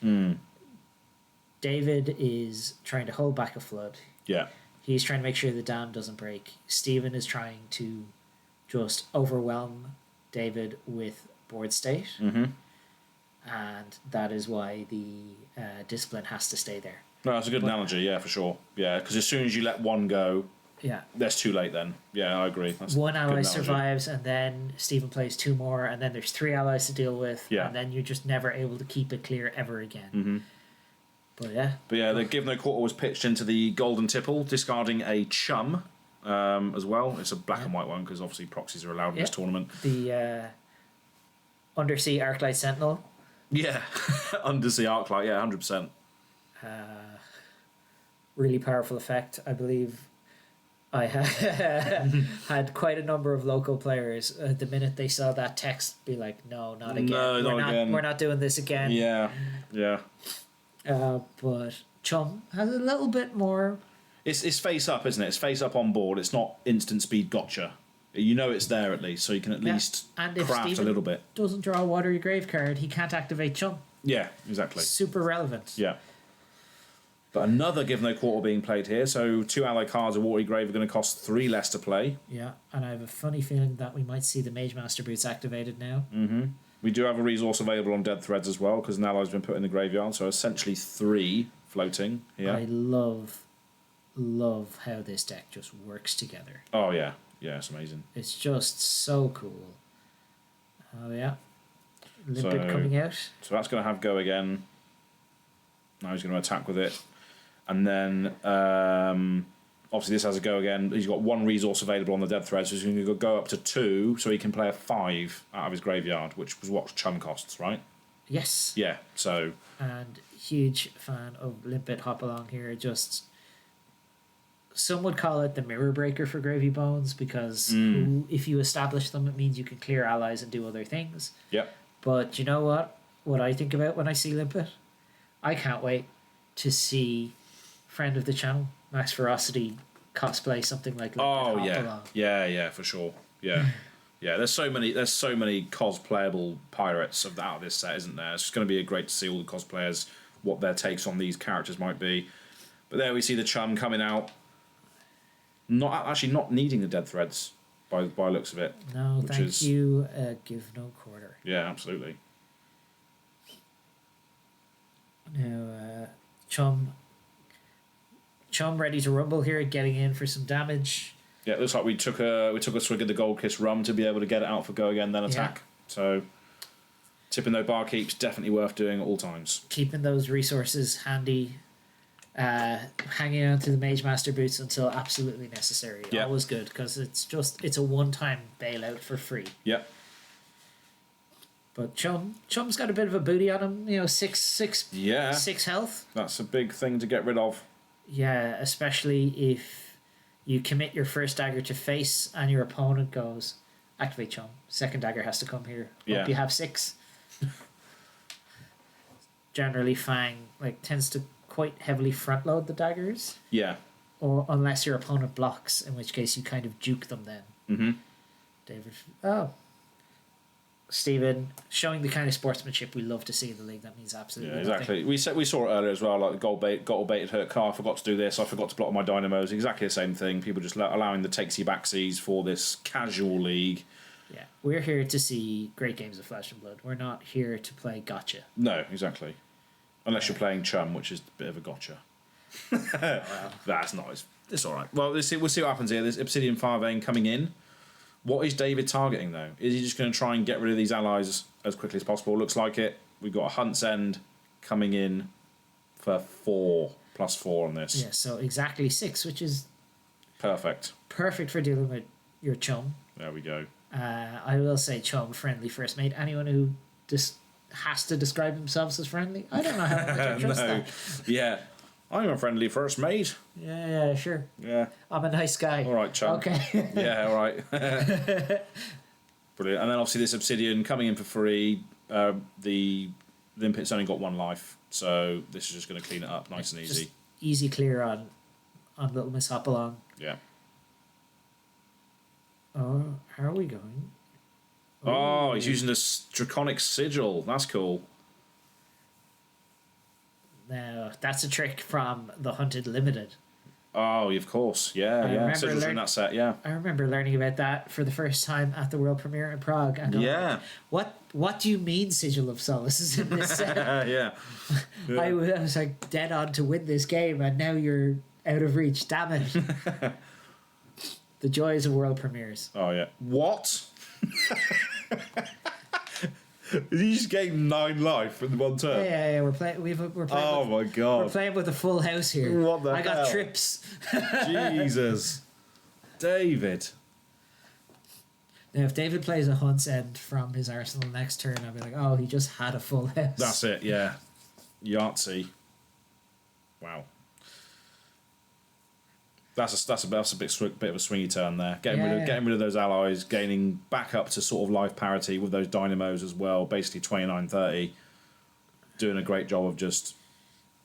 David is trying to hold back a flood. Yeah. He's trying to make sure the dam doesn't break. Stephen is trying to just overwhelm David with board state. And that is why the discipline has to stay there. No, that's a good analogy, yeah, for sure. Yeah, because as soon as you let one go, that's too late then. Yeah, I agree. That's one ally survives, and then Stephen plays 2 more, and then there's 3 allies to deal with, and then you're just never able to keep it clear ever again. But yeah, the Give No Quarter was pitched into the Golden Tipple, discarding a Chum. as well. It's a black and white one because obviously proxies are allowed in this tournament. The Undersea Arclight Sentinel. Yeah, Undersea Arclight, yeah, 100%. Really powerful effect. I believe I had quite a number of local players the minute they saw that text be like, no, not again. No, not again. We're not doing this again. Yeah. But Chum has a little bit more. It's face up, isn't it? It's face up on board. It's not instant speed gotcha. You know it's there at least, so you can at least and if craft Steven a little bit. Doesn't draw a watery grave card, he can't activate Chum. Yeah, exactly. Super relevant. Yeah. But another Give No Quarter being played here, so 2 ally cards of Watery Grave are going to cost 3 less to play. Yeah, and I have a funny feeling that we might see the Mage Master Boots activated now. Mm-hmm. We do have a resource available on Dead Threads as well, because an ally's been put in the graveyard, so essentially 3 floating here. I love how this deck just works together. Oh, yeah. Yeah, it's amazing. It's just so cool. Oh, yeah. Limpid coming out. So that's going to have go again. Now he's going to attack with it. And then, obviously this has a go again. He's got 1 resource available on the Dead Thread, so he's going to go up to 2, so he can play a 5 out of his graveyard, which was what Chum costs, right? Yes. Yeah, so... And huge fan of Limpid Hop Along here. Just... Some would call it the mirror breaker for Gravy Bones, because if you establish them, it means you can clear allies and do other things. Yep. But you know what? What I think about when I see Limpid? I can't wait to see friend of the channel, Max Ferocity, cosplay something like Limpid Hop Along. Yeah, for sure. Yeah. Yeah, there's so many cosplayable pirates out of this set, isn't there? It's just going to be great to see all the cosplayers, what their takes on these characters might be. But there we see the Chum coming out. Not needing the Dead Threads by looks of it. No, thank you. Give no quarter. Yeah, absolutely. Now, Chum ready to rumble here, getting in for some damage. Yeah, it looks like we took a swig of the Gold Kiss rum to be able to get it out for go again, then attack. Yeah. So tipping those bar keeps definitely worth doing at all times. Keeping those resources handy. Hanging on to the Mage Master Boots until absolutely necessary. Yep. Always good, because it's a one-time bailout for free. Yep. But Chum's got a bit of a booty on him, 6 health. That's a big thing to get rid of. Yeah, especially if you commit your first dagger to face and your opponent goes, activate Chum. Second dagger has to come here. Yeah. Hope you have 6. Generally, Fang tends to quite heavily front load the daggers. Yeah. Or unless your opponent blocks, in which case you kind of juke them then. Mm-hmm. David. Oh. Stephen, showing the kind of sportsmanship we love to see in the league. That means absolutely exactly. nothing. We saw it earlier as well, like the got baited hurt car, I forgot to do this, I forgot to block my dynamos. Exactly the same thing. People just allowing the takesy backsies for this casual league. Yeah. We're here to see great games of Flesh and Blood. We're not here to play gotcha. No, exactly. Unless you're playing Chum, which is a bit of a gotcha. Well. That's nice. It's all right. Well, we'll see what happens here. There's Obsidian Farvane coming in. What is David targeting, though? Is he just going to try and get rid of these allies as quickly as possible? Looks like it. We've got a Hunt's End coming in for 4 + 4 on this. Yeah, so exactly 6, which is... Perfect for dealing with your Chum. There we go. I will say Chum, friendly first mate. Anyone who just has to describe themselves as friendly, I don't know how much I trust that. Yeah. I'm a friendly first mate. Yeah, sure. Yeah. I'm a nice guy. All right, Chum. Okay. Yeah, all right. Brilliant. And then obviously this Obsidian coming in for free. The Limpet's only got 1 life, so this is just going to clean it up nice and easy. Just easy clear on Little Miss Hop Along. Yeah. Oh, how are we going? Oh, he's using a Draconic Sigil. That's cool. Now, that's a trick from the Hunted Limited. Oh, of course. Yeah. Sigils in that set, yeah. I remember learning about that for the first time at the world premiere in Prague. And yeah. What do you mean Sigil of Solace is in this set? Yeah. I was dead on to win this game, and now you're out of reach. Damn it. The joys of world premieres. Oh, yeah. What? You just gained 9 life in 1 turn. Yeah. We're playing. We're playing. Oh my god. We're playing with a full house here. What the hell? I got trips. Jesus. David. Now, if David plays a Hunt's End from his arsenal next turn, I'll be like, oh, he just had a full house. That's it, yeah. Yahtzee. Wow. That's a bit of a swingy turn there. Getting rid of those allies, gaining back up to sort of life parity with those dynamos as well. Basically 29-30. Doing a great job of just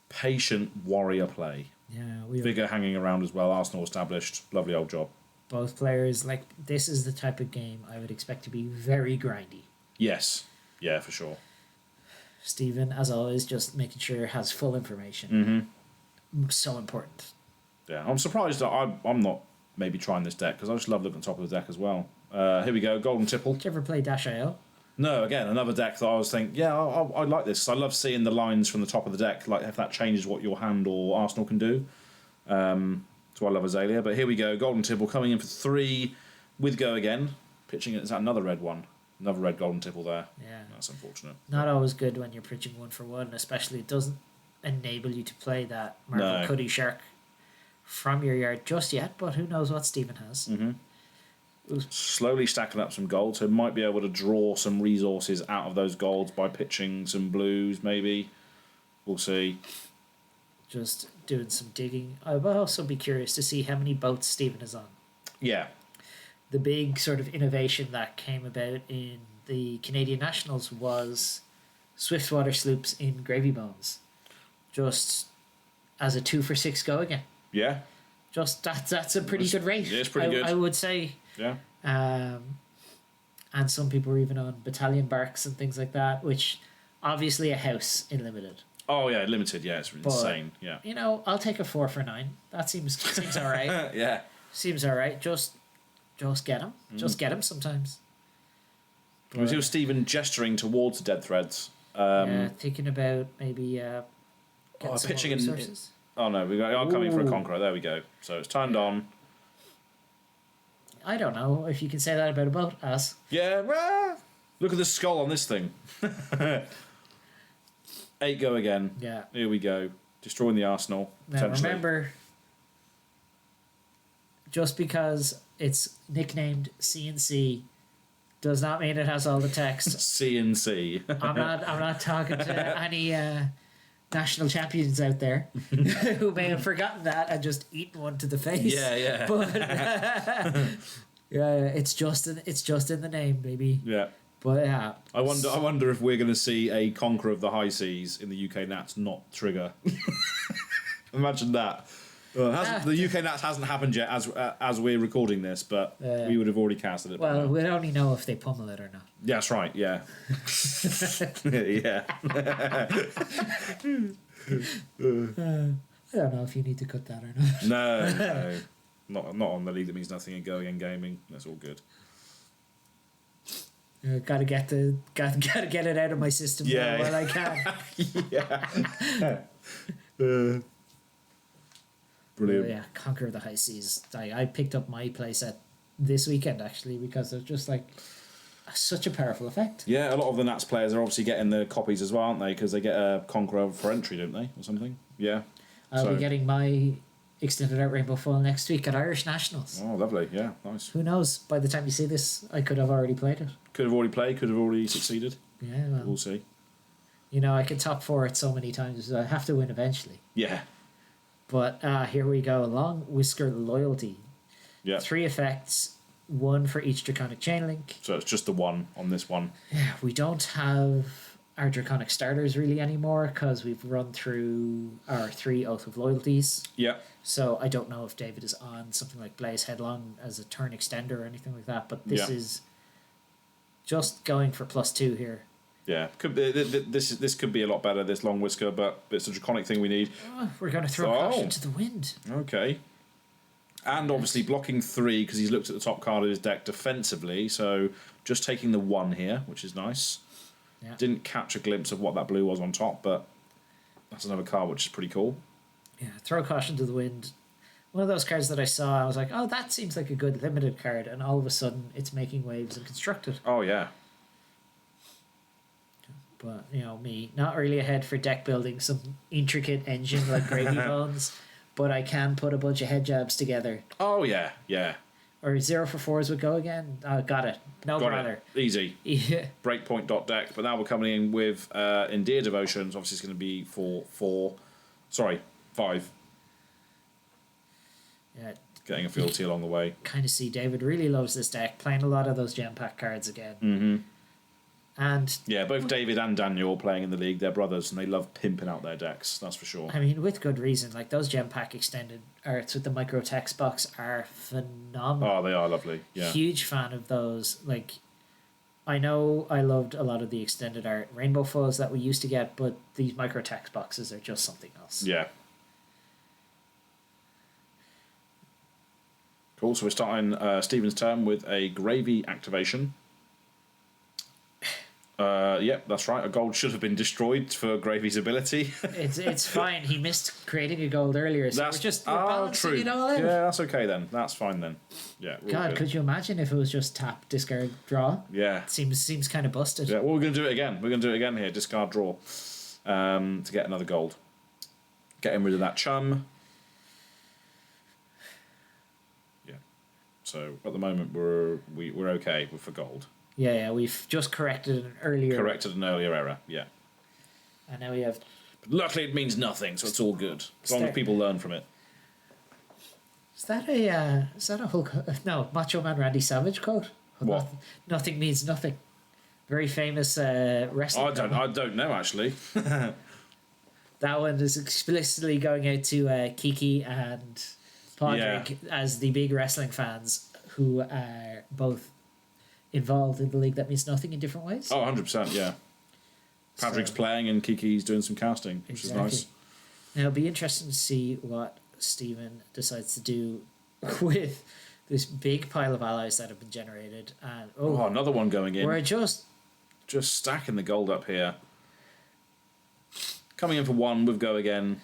patient warrior play. Yeah, Vigor hanging around as well. Arsenal established. Lovely old job. Both players, like, this is the type of game I would expect to be very grindy. Yes. Yeah, for sure. Stephen, as always, just making sure has full information. Mm-hmm. So important. Yeah, I'm surprised that I'm not maybe trying this deck, because I just love looking at the top of the deck as well. Here we go, Golden Tipple. Did you ever play Dash.io? No, again, another deck that I was thinking, yeah, I like this. I love seeing the lines from the top of the deck, like if that changes what your hand or Arsenal can do. So I love Azalea. But here we go, Golden Tipple coming in for 3 with Go Again. Pitching it, is that another red one? Another red Golden Tipple there. Yeah. That's unfortunate. Not always good when you're pitching 1 for 1, especially it doesn't enable you to play that Marvel Cuddy Shark from your yard just yet, but who knows what Stephen has. Mm-hmm. Slowly stacking up some gold, so might be able to draw some resources out of those golds by pitching some blues, maybe. We'll see. Just doing some digging. I will also be curious to see how many boats Stephen is on. Yeah. The big sort of innovation that came about in the Canadian Nationals was Swiftwater sloops in Gravy Bones. Just as a 2 for 6 Go Again. Yeah. Just that's a pretty good rate. It's pretty good. I would say. Yeah. And some people were even on battalion barks and things like that, which obviously a house in limited. Oh yeah, limited. Yeah, it's insane. Yeah. You know, I'll take a 4 for 9. That seems all right. Yeah. Seems all right. Just get him. Just get him sometimes. It was Stephen gesturing towards the dead threads. Thinking about maybe pitching in. resources. Oh no, I'm coming for a Conqueror. There we go. So it's turned on. I don't know if you can say that about a boat, as. Yeah, well, look at the skull on this thing. 8 Go Again. Yeah. Here we go. Destroying the Arsenal. Now remember, just because it's nicknamed CNC does not mean it has all the text. CNC. I'm not talking to any national champions out there who may have forgotten that and just eaten one to the face. Yeah. But yeah, it's just in the name, baby. Yeah. But yeah. I wonder if we're going to see a Conqueror of the High Seas in the UK Nats not trigger. Imagine that. The UK Nats hasn't happened yet as we're recording this, but we would have already casted it. Well, we'd only know if they pummel it or not. Yeah, that's right. Yeah. Yeah. I don't know if you need to cut that or not. No. Not on the League That Means Nothing and Go Again Gaming. That's all good. Gotta get it out of my system while I can. Yeah. Brilliant. Yeah, Conquer of the High Seas. I picked up my playset this weekend actually because it's just like such a powerful effect. Yeah, a lot of the Nats players are obviously getting the copies as well, aren't they? Because they get a Conqueror for entry, don't they, or something? Yeah. I'll be getting my extended out Rainbow Foil next week at Irish Nationals. Oh, lovely. Yeah, nice. Who knows? By the time you see this, I could have already played it. Could have already played. Could have already succeeded. Yeah, well, we'll see. You know, I can top 4 it so many times. I have to win eventually. Yeah. But here we go. Long Whisker Loyalty. Yeah. 3 effects, 1 for each Draconic Chain Link. So it's just the 1 on this one. Yeah, we don't have our Draconic starters really anymore because we've run through our 3 Oath of Loyalties. Yeah. So I don't know if David is on something like Blaze Headlong as a turn extender or anything like that, but this is just going for +2 here. Yeah, could be, this could be a lot better, this Long Whisker, but it's a Draconic thing we need. Oh, we're going to throw caution to the wind. Okay. And obviously blocking 3 because he's looked at the top card of his deck defensively, so just taking the 1 here, which is nice. Yeah. Didn't catch a glimpse of what that blue was on top, but that's another card which is pretty cool. Yeah, throw caution to the wind. One of those cards that I saw, I was like, oh, that seems like a good limited card, and all of a sudden it's making waves and constructed. Oh, yeah. But, you know, me, not really ahead for deck building, some intricate engine like Gravy Bones, but I can put a bunch of head jabs together. Oh, yeah, yeah. Or 0 for 4s would go again. Got it. No bother. Easy. Yeah. Breakpoint.deck. But now we're coming in with Endear Devotions. Obviously, it's going to be for 5. Yeah. Getting a fealty along the way. Kind of see David really loves this deck, playing a lot of those gem pack cards again. Mm-hmm. And yeah, both David and Daniel playing in the league. They're brothers, and they love pimping out their decks. That's for sure. I mean, with good reason. Like those gem pack extended arts with the micro text box are phenomenal. Oh, they are lovely. Yeah. Huge fan of those. Like, I know I loved a lot of the extended art rainbow foils that we used to get, but these micro text boxes are just something else. Yeah. Cool. So we're starting Stephen's turn with a Gravy activation. Yep, that's right. A gold should have been destroyed for Gravy's ability. It's fine. He missed creating a gold earlier, so we're balancing it all out. Yeah, that's okay then. That's fine then. Yeah. God, could you imagine if it was just tap, discard, draw? Yeah. Seems kind of busted. Yeah. Well, we're going to do it again. We're going to do it again here. Discard, draw, to get another gold. Getting rid of that chum. Yeah. So at the moment we're okay for gold. Yeah, we've just corrected an earlier error, yeah. And now we have... But luckily it means nothing, so it's all good. As long as people learn from it. Is that a Hulk... No, Macho Man Randy Savage quote? What? Nothing means nothing. Very famous wrestling... I don't know, actually. That one is explicitly going out to Kiki and Podrick as the big wrestling fans who are both involved in the league that means nothing in different ways. Oh, 100%, yeah. Patrick's playing and Kiki's doing some casting, which is nice. Now, it'll be interesting to see what Stephen decides to do with this big pile of allies that have been generated. And another one going in. We're just stacking the gold up here. Coming in for 1 with go again.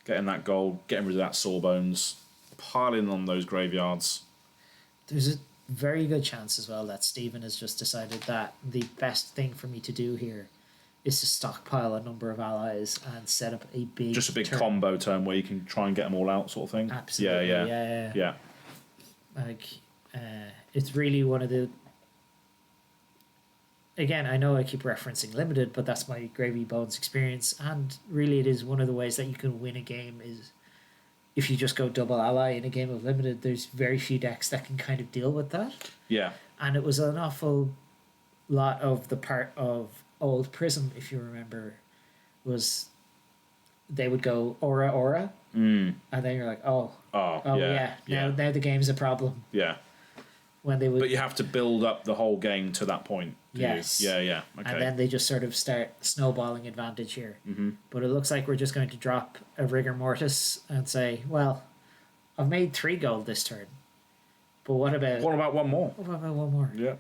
Getting that gold, getting rid of that sawbones. Piling on those graveyards. There's a very good chance as well that Stephen has just decided that the best thing for me to do here is to stockpile a number of allies and set up a big turn. Combo turn where you can try and get them all out, sort of thing. Absolutely. Yeah. Like, it's really one of the... Again, I know I keep referencing limited, but that's my Gravy Bones experience, and really it is one of the ways that you can win a game is if you just go double ally in a game of limited. There's very few decks that can kind of deal with that. Yeah. And it was an awful lot of the part of old Prism, if you remember, was they would go aura, and then you're like, now the game's a problem. Yeah. When they would, but you have to build up the whole game to that point. Yes. Yeah. Okay. And then they just sort of start snowballing advantage here. Mm-hmm. But it looks like we're just going to drop a Rigor Mortis and say, well, I've made 3 gold this turn. But what about one more? What about one more? Yeah.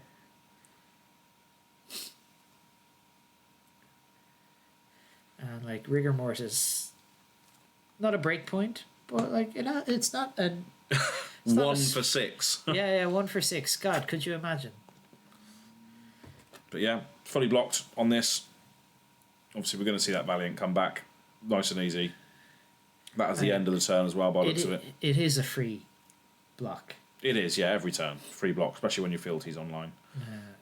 And like Rigor Mortis, not a break point, but like it's not a... It's 1 for 6. Yeah, 1 for 6. God, could you imagine? But yeah, fully blocked on this. Obviously, we're going to see that Valiant come back nice and easy. That is the end of the turn as well, by the looks of it. It is a free block. It is, yeah, every turn. Free block, especially when your fealty's online.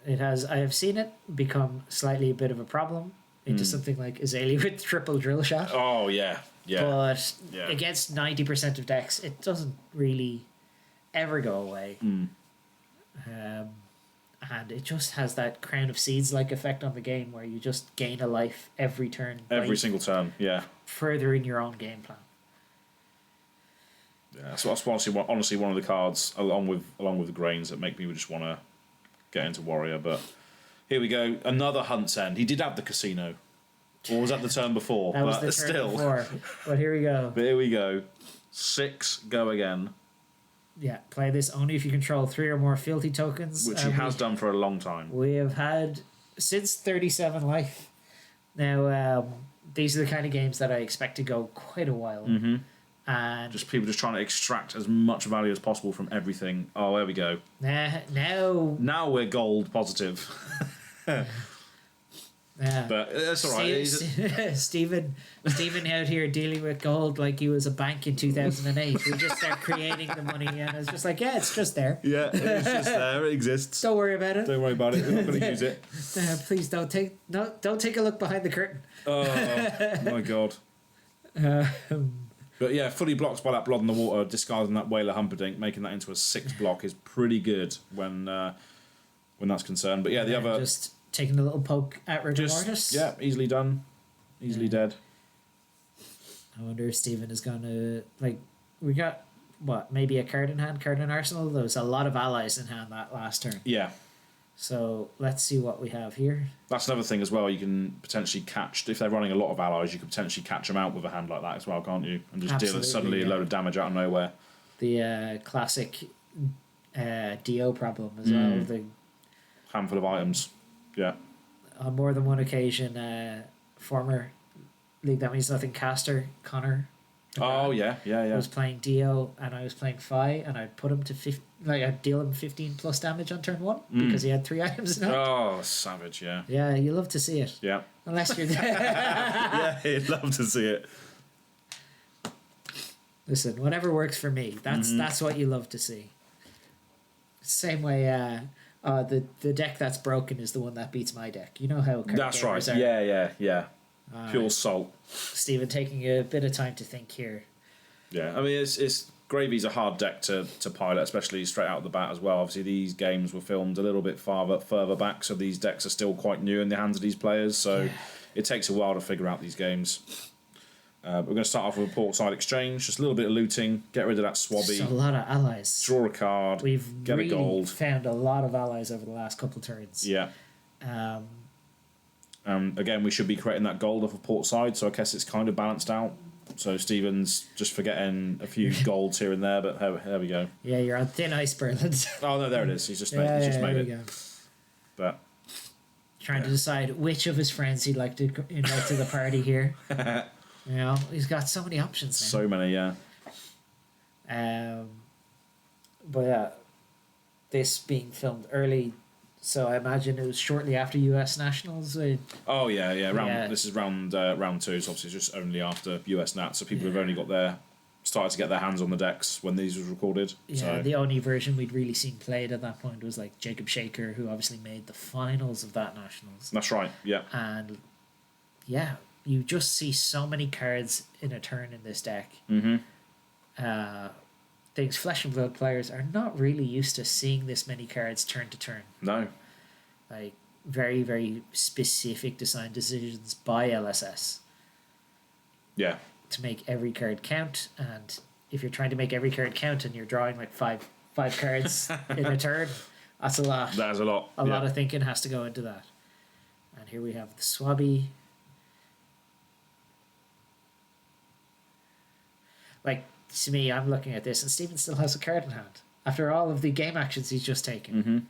It has. I have seen it become slightly a bit of a problem into something like Azalea with triple drill shot. Oh, yeah. But against 90% of decks, it doesn't really ever go away. And it just has that Crown of Seeds like effect on the game where you just gain a life every turn. Every single turn, yeah. Furthering your own game plan. Yeah, so that's honestly one of the cards along with the grains that make me just want to get into Warrior. But here we go, another Hunt's End. He did have the casino, or was that the turn before? That was the turn before. But here we go. But here we go, 6 go again. Yeah, play this only if you control 3 or more fealty tokens, which he has done for a long time. We have had since 37 life. Now, these are the kind of games that I expect to go quite a while. Mm-hmm. And just people just trying to extract as much value as possible from everything. Oh, there we go. Now we're gold positive. Yeah. But that's all right. Stephen out here dealing with gold like he was a bank in 2008. We just start creating the money, and it's just like, yeah, it's just there. Yeah, it's just there. It exists. Don't worry about it. Don't worry about it. We're not going to use it. Please don't take a look behind the curtain. Oh my god. But yeah, fully blocked by that blood in the water, discarding that Whaler Humperdinck, making that into a 6 block is pretty good when that's concerned. But yeah, the other just taking a little poke at rigor mortis. Yeah, easily done, easily dead. I wonder if Stephen is going to we got what, maybe a card in hand, card in arsenal. There was a lot of allies in hand that last turn. Yeah. So let's see what we have here. That's another thing as well. You can potentially catch, if they're running a lot of allies, you can potentially catch them out with a hand like that as well, can't you? And just deal suddenly a load of damage out of nowhere. The classic DO problem as well. The handful of items. Yeah. On more than one occasion, former League That Means Nothing caster Connor. Oh yeah. Was playing Dio and I was playing Fi, and I'd put him to I'd deal him 15 plus damage on turn 1 because he had 3 items in hand. Oh, savage! Yeah. Yeah, you love to see it. Yeah. Unless you're there. Yeah, you'd love to see it. Listen, whatever works for me. That's what you love to see. Same way. The deck that's broken is the one that beats my deck. You know how card that's gamers right. are. Yeah. Pure salt. Stephen taking a bit of time to think here. Yeah, I mean it's Gravy's a hard deck to pilot, especially straight out of the bat as well. Obviously, these games were filmed a little bit further back, so these decks are still quite new in the hands of these players. So it takes a while to figure out these games. We're going to start off with a portside exchange, just a little bit of looting, get rid of that swabby. Just a lot of allies. Draw a card. Get a gold. Found a lot of allies over the last couple of turns. Yeah. Again, we should be creating that gold off of portside, so I guess it's kind of balanced out. So Stephen's just forgetting a few golds here and there, but there we go. Yeah, you're on thin ice, Berland. Oh no, there it is. He's just made it. Go. But trying to decide which of his friends he'd like to invite to the party here. You know, he's got so many options now. So many, yeah. But yeah, this being filmed early, so I imagine it was shortly after US Nationals. Oh yeah. This is round 2, so obviously it's just only after US Nat, so people have only started to get their hands on the decks when these was recorded. Yeah, so. The only version we'd really seen played at that point was like Jacob Shaker, who obviously made the finals of that Nationals. That's right. Yeah. And yeah, you just see so many cards in a turn in this deck. Things Flesh and Blood players are not really used to seeing this many cards turn to turn. No. Like very, very specific design decisions by LSS. Yeah. To make every card count, and if you're trying to make every card count and you're drawing like five cards in a turn, that's a lot. That is a lot. A lot of thinking has to go into that. And here we have the Swabby. Like, to me, I'm looking at this, and Stephen still has a card in hand after all of the game actions he's just taken.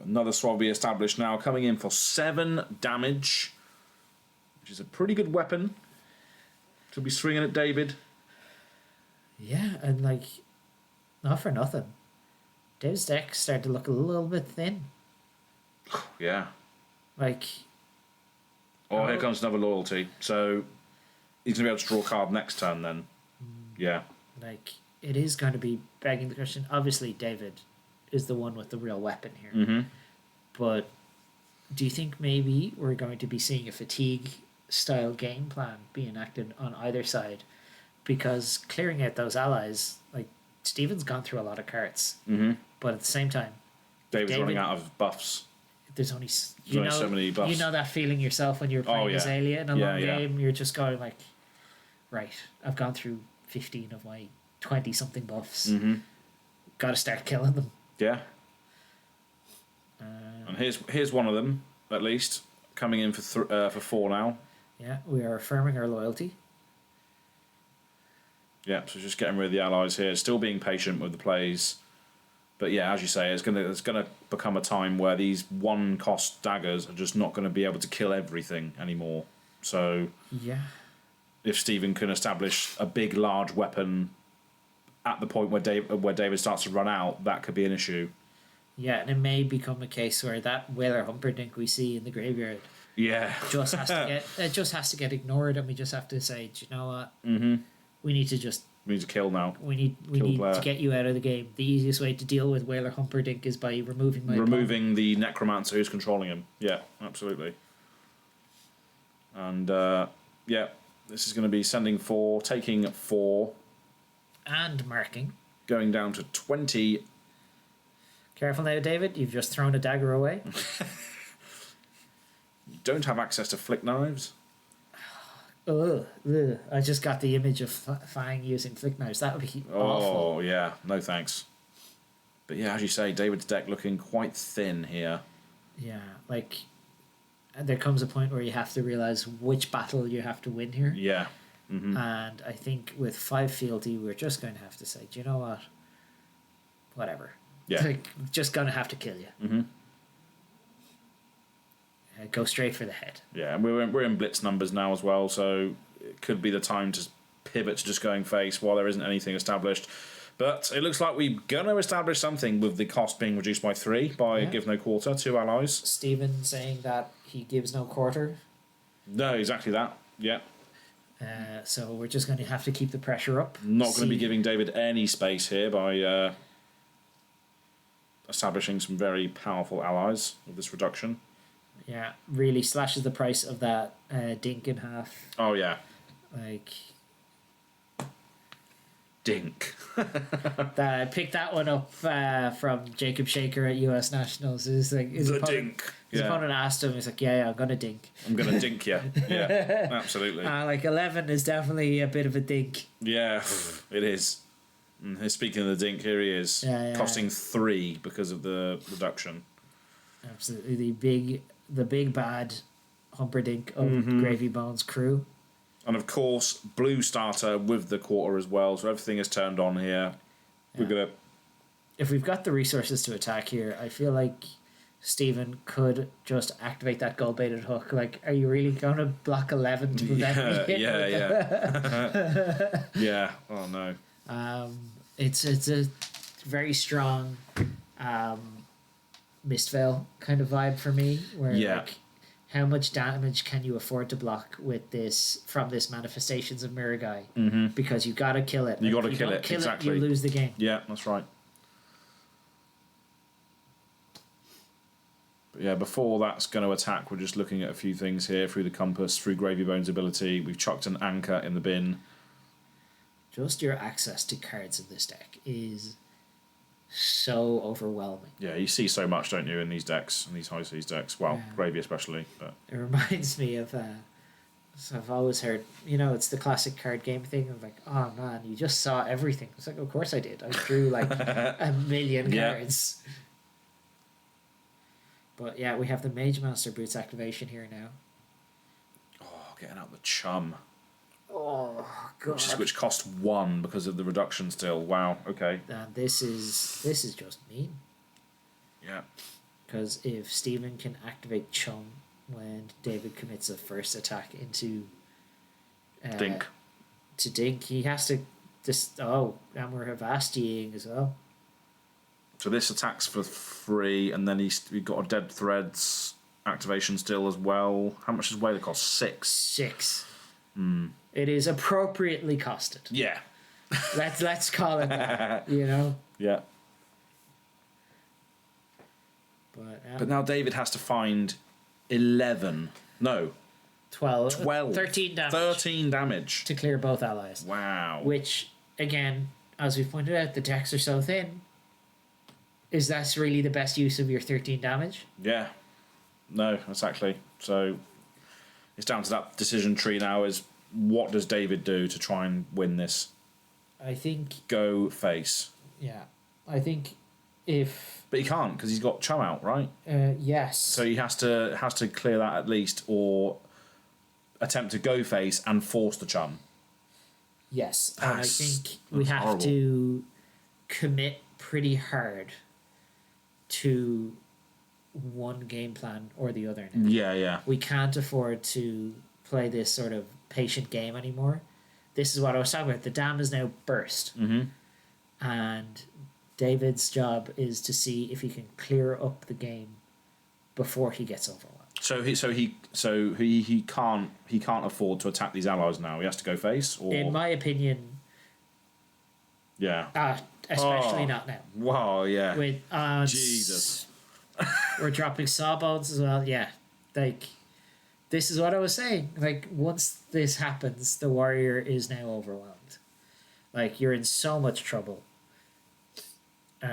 Another Swabby established now, coming in for 7 damage, which is a pretty good weapon to be swinging at David. Yeah, and like, not for nothing, David's deck started to look a little bit thin. Yeah. Like... Oh, here comes another loyalty. So he's going to be able to draw a card next turn then. Yeah. Like, it is going to be begging the question. Obviously, David is the one with the real weapon here. But do you think maybe we're going to be seeing a fatigue-style game plan be enacted on either side? Because clearing out those allies, like, Stephen's gone through a lot of cards. But at the same time... David's running out of buffs. There's only so many buffs. You know that feeling yourself when you're playing Azalea in a long game. You're just going like, right, I've gone through 15 of my 20-something buffs. Got to start killing them. Yeah. And here's one of them, at least, coming in for 4 now. Yeah, we are affirming our loyalty. Yeah, so just getting rid of the allies here. Still being patient with the plays. But yeah, as you say, it's gonna become a time where these 1-cost daggers are just not going to be able to kill everything anymore. So yeah, if Stephen can establish a big, large weapon at the point where David starts to run out, that could be an issue. Yeah, and it may become a case where that Whaler Humperdinck we see in the graveyard just has to get ignored, and we just have to say, do you know what? We need to kill now. We need to get you out of the game. The easiest way to deal with Whaler Humperdinck is by removing the necromancer who's controlling him. Yeah, absolutely. And this is going to be taking 4 and marking, going down to 20. Careful now, David. You've just thrown a dagger away. You don't have access to flick knives. Ugh. I just got the image of Fang using flick knives. That would be awful. Oh, yeah. No thanks. But yeah, as you say, David's deck looking quite thin here. Yeah, like, there comes a point where you have to realise which battle you have to win here. Yeah. And I think with 5 fealty, we're just going to have to say, do you know what? Whatever. Yeah. Like, just going to have to kill you. Go straight for the head. Yeah, and we're in blitz numbers now as well, so it could be the time to pivot to just going face while there isn't anything established. But it looks like we're going to establish something with the cost being reduced by 3 by give no quarter, 2 allies. Stephen saying that he gives no quarter. No, exactly that. Yeah. So we're just going to have to keep the pressure up. Not going to be giving David any space here by establishing some very powerful allies with this reduction. Yeah, really slashes the price of that dink in half. Oh, yeah. Like... Dink. I picked that one up from Jacob Shaker at US Nationals. It's like his dink. His opponent asked him, he's like, yeah, I'm going to dink. I'm going to dink you. Yeah, absolutely. Like 11 is definitely a bit of a dink. Yeah, it is. And speaking of the dink, here he is. Costing 3 because of the reduction. Absolutely. The big bad Humperdinck of Gravy Bones crew. And of course, blue starter with the quarter as well, so everything is turned on here. We're gonna. If we've got the resources to attack here, I feel like Stephen could just activate that gold baited hook. Like, are you really going to block 11 to prevent me? Yeah. Yeah. Oh no. It's a very strong Mistveil kind of vibe for me, where like, how much damage can you afford to block with this from this Manifestations of Mirror Guy? Because you got to kill it. You got to kill it. Exactly. You lose the game. Yeah, that's right. But yeah, before that's going to attack, we're just looking at a few things here through the compass, through Gravy Bones' ability. We've chucked an anchor in the bin. Just your access to cards in this deck is so overwhelming. Yeah, you see so much, don't you, in these decks, in these high seas decks. Well, Gravy especially. But it reminds me of. So I've always heard, it's the classic card game thing of like, oh man, you just saw everything. It's like, of course I did. I drew like a million cards. But yeah, we have the Mage Master Boots activation here now. Oh, getting out the chum. Oh god! Which cost 1 because of the reduction still. Wow. Okay. And this is just mean. Yeah. Because if Stephen can activate Chum when David commits a first attack into Dink, he has to and we're Havastiing as well. So this attacks for 3, and then we've got a Dead Threads activation still as well. How much does Whaler cost? 6. 6. It is appropriately costed. Yeah. Let's call it that, Yeah. But now David has to find 11. No. 12. 13 damage. 13 damage. To clear both allies. Wow. Which, again, as we've pointed out, the decks are so thin. Is that really the best use of your 13 damage? Yeah. No, exactly. So it's down to that decision tree now is what does David do to try and win this? I think... Go face. Yeah. I think if... But he can't because he's got Chum out, right? Yes. So he has to clear that at least or attempt to go face and force the Chum. Yes. And I think we have to commit pretty hard to one game plan or the other now. Yeah. We can't afford to play this sort of patient game anymore. This is what I was talking about. The dam is now burst. And David's job is to see if he can clear up the game before he gets overwhelmed. So he can't afford to attack these allies now. He has to go face. Or In my opinion, yeah, especially not now. Wow, yeah. With Jesus, we're dropping sawbones as well. Yeah, like this is what I was saying. Like once this happens, the warrior is now overwhelmed. Like you're in so much trouble. We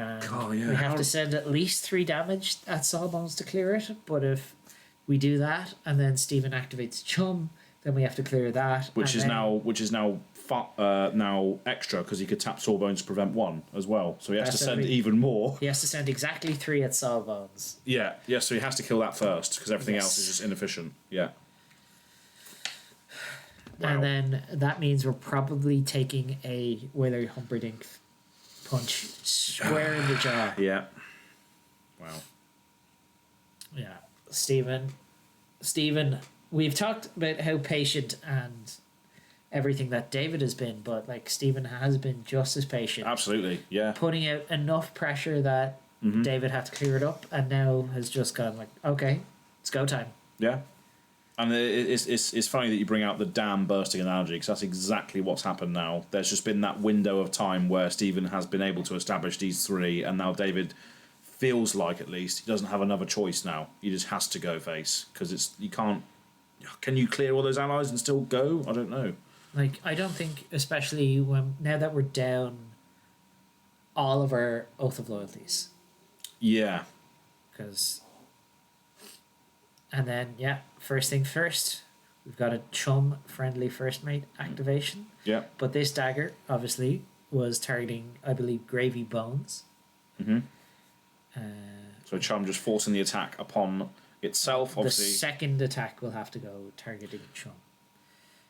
have to send at least 3 damage at Sawbones to clear it, but if we do that and then Stephen activates Chum, then we have to clear that. Which is now extra because he could tap Sawbones to prevent 1 as well. So he has to send even more. He has to send exactly 3 at Sawbones. Yeah, so he has to kill that first because everything else is just inefficient. Yeah. Wow. And then that means we're probably taking a Wailer Humperdinck punch square in the jaw. Yeah. Wow. Yeah. Stephen, we've talked about how patient and everything that David has been, but like Stephen has been just as patient. Absolutely, yeah. Putting out enough pressure that David had to clear it up, and now has just gone like, okay, it's go time. Yeah. And it's funny that you bring out the dam bursting analogy because that's exactly what's happened now. There's just been that window of time where Stephen has been able to establish these 3, and now David feels like at least he doesn't have another choice now. He just has to go face because you can't. Can you clear all those allies and still go? I don't know. Like I don't think, especially now that we're down all of our Oath of Loyalties. Yeah. Because. And then, first thing first, we've got a Chum friendly first mate activation. Yeah. But this dagger, obviously, was targeting, I believe, Gravy Bones. Mm-hmm. So Chum just forcing the attack upon itself, obviously. The second attack will have to go targeting Chum.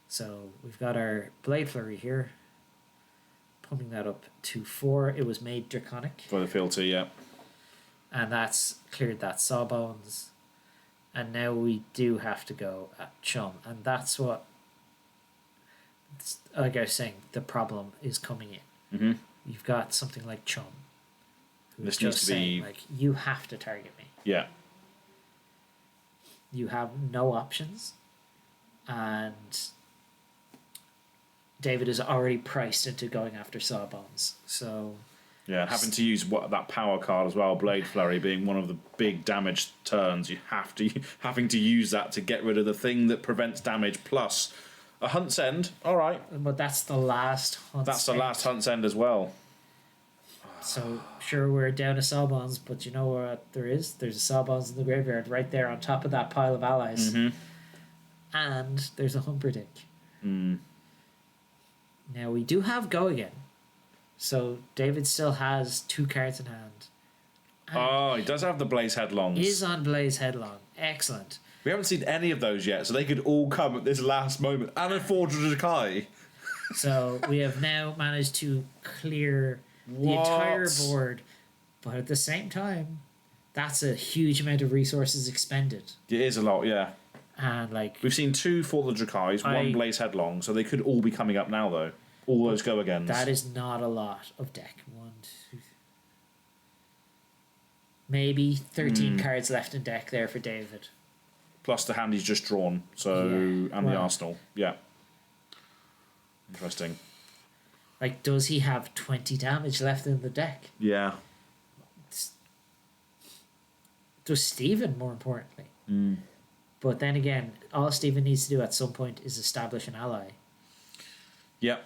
So we've got our Blade Flurry here. Pumping that up to 4. It was made Draconic. For the fealty, yeah. And that's cleared that Sawbones. And now we do have to go at Chum. And that's what, like I was saying, the problem is coming in. Mm-hmm. You've got something like Chum. This just needs to saying, be... like, you have to target me. Yeah. You have no options. And David is already priced into going after Sawbones. So... Yeah, having to use that power card as well, Blade Flurry being one of the big damage turns, having to use that to get rid of the thing that prevents damage plus a Hunt's End. All right, but that's the last Hunt's That's the last Hunt's End as well. So sure, we're down to Sawbones, but you know what there is? There's a Sawbones in the graveyard right there on top of that pile of allies, and there's a Humperdinck. Now we do have Go Again. So David still has 2 cards in hand. He does have the Blaze Headlongs. Is on Blaze Headlong. Excellent. We haven't seen any of those yet, so they could all come at this last moment. And a Forge of Jakai. So we have now managed to clear the entire board, but at the same time, that's a huge amount of resources expended. It is a lot, yeah. And like we've seen 2 Fall of Drakais, 1 Blaze Headlong, so they could all be coming up now, though. All those Go Agains. That is not a lot of deck. 1, 2, maybe 13 cards left in deck there for David. Plus the hand he's just drawn, and the Arsenal. Yeah. Interesting. Like, does he have 20 damage left in the deck? Yeah. Does Stephen, more importantly. But then again, all Stephen needs to do at some point is establish an ally. Yep.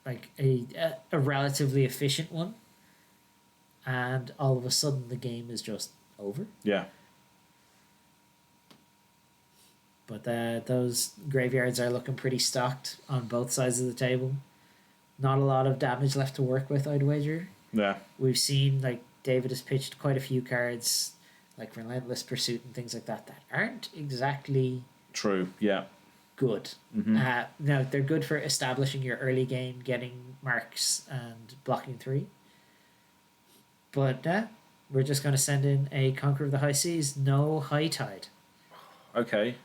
Like a relatively efficient one, and all of a sudden the game is just over. Yeah. But those graveyards are looking pretty stocked on both sides of the table. Not a lot of damage left to work with, I'd wager. Yeah. We've seen, like, David has pitched quite a few cards, like Relentless Pursuit and things like that aren't exactly... True, yeah. Good. No, they're good for establishing your early game, getting marks and blocking 3. But we're just going to send in a Conqueror of the High Seas, no High Tide. Okay.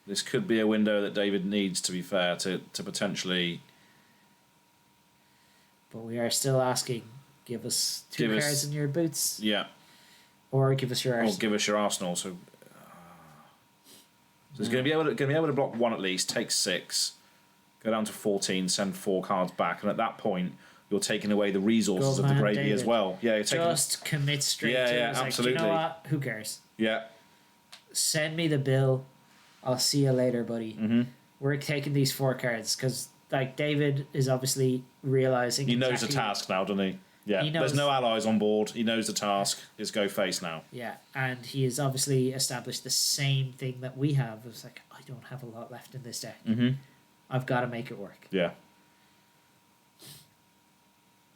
This could be a window that David needs, to be fair, to potentially... But we are still asking, give us two cards in your boots. Yeah. Or give us your arsenal. Or give us your arsenal. So it's going to be able to block 1 at least, take 6, go down to 14, send 4 cards back, and at that point you're taking away the resources of the gravy David. as well. Yeah, you're taking just commit straight to it. Yeah, absolutely. Like, you know what? Who cares? Yeah. Send me the bill. I'll see you later, buddy. Mm-hmm. We're taking these 4 cards because, like, David is obviously realizing he knows the task now, doesn't he? Yeah. There's no allies on board. He knows the task. Is go face now. Yeah, and he has obviously established the same thing that we have. It's like, I don't have a lot left in this deck. Mm-hmm. I've got to make it work. Yeah.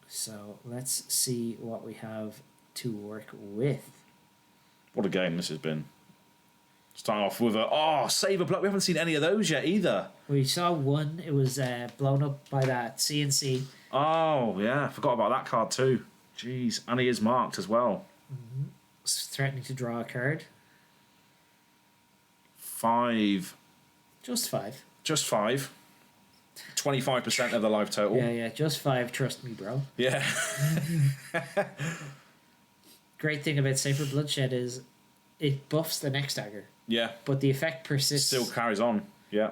So let's see what we have to work with. What a game this has been. Starting off with Saber Block. We haven't seen any of those yet either. We saw one. It was blown up by that CNC. Oh, yeah. I forgot about that card too. Jeez. And he is marked as well. Mm-hmm. Threatening to draw a card. 5. Just 5. Just 5. 25% of the life total. Yeah. Just 5. Trust me, bro. Yeah. Great thing about Saber Bloodshed is it buffs the next dagger. Yeah. But the effect persists. Still carries on. Yeah.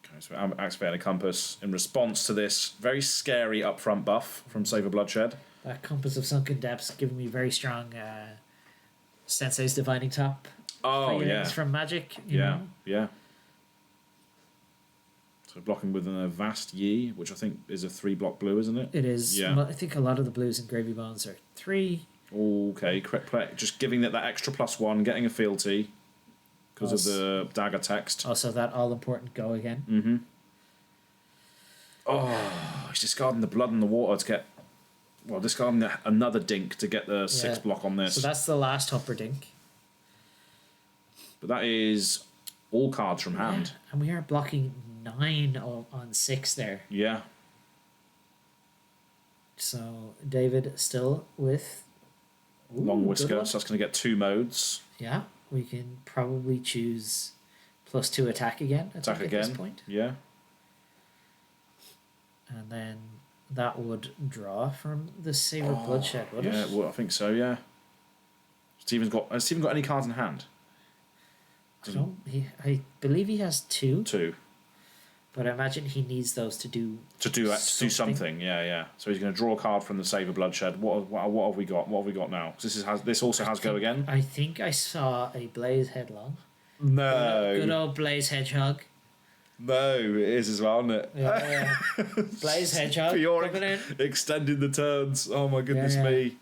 Okay, so I'm activating a compass in response to this very scary upfront buff from Saber Bloodshed. That Compass of Sunken Depths giving me very strong Sensei's Divining Top. Oh, yeah. From Magic. You Yeah, know? yeah. So blocking with a Vast Yi, which I think is a 3-block blue, isn't it? It is. Yeah. I think a lot of the blues in Gravy Bones are 3. Okay, correct play. Just giving it that extra +1, getting a fealty because of the dagger text. Also, that all-important go again. Mm-hmm. Oh, he's discarding the blood and the water to get... Well, discarding another dink to get the 6 block on this. So that's the last Hopper Dink. But that is all cards from hand. Yeah, and we are blocking 9 on 6 there. Yeah. So David still with... Long Whisker, so that's going to get 2 modes. Yeah, we can probably choose +2 attack again. At this point. Yeah. And then that would draw from the Saber Bloodshed, would it? Yeah, well, I think so, yeah. Has Steven got any cards in hand? I believe he has 2. 2. But I imagine he needs those to do something. Yeah. So he's going to draw a card from the Saber Bloodshed. What have we got? What have we got now? This also has go again. I think I saw a Blaze Headlong. No. Good old Blaze Hedgehog. No, it is as well, isn't it? Yeah. Blaze Hedgehog coming in. Extending the turns. Oh my goodness me.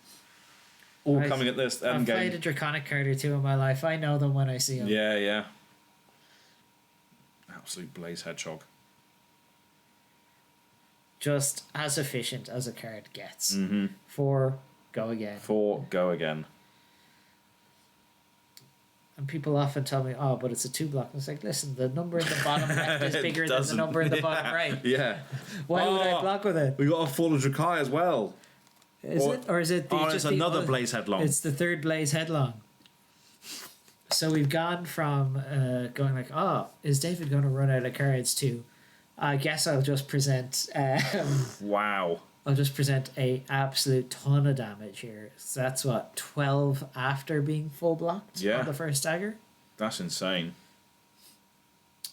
All coming at this end game. I've played a Draconic card or 2 in my life. I know them when I see them. Yeah. Absolute Blaze Hedgehog. Just as efficient as a card gets. Mm-hmm. 4, go again. 4, go again. And people often tell me, but it's a 2-block. It's like, listen, the number in the bottom left is bigger than the number in the bottom right. Yeah. Why would I block with it? We got a Fall of Drakai as well. Is it? Or is it it's another Blaze Headlong? It's the 3rd Blaze Headlong. So we've gone from going like, is David going to run out of cards to... I guess I'll just present... wow. I'll just present a absolute ton of damage here. So that's what, 12 after being full blocked on the first dagger? That's insane.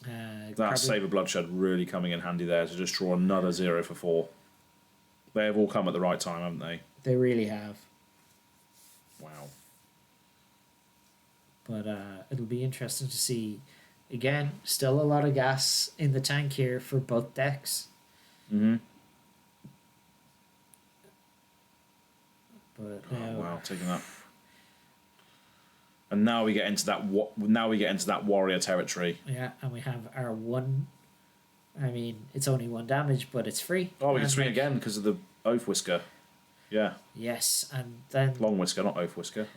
That Saber Bloodshed really coming in handy there to just draw another 0 for 4. They have all come at the right time, haven't they? They really have. Wow. But it'll be interesting to see. Again, still a lot of gas in the tank here for both decks. Mm-hmm. But wow, taking that. And now we get into that. Now we get into that warrior territory. Yeah, and we have our 1. I mean, it's only 1 damage, but it's free. Oh, we can swing again because of the Oath Whisker. Yeah. Yes, and then Long Whisker, not Oath Whisker.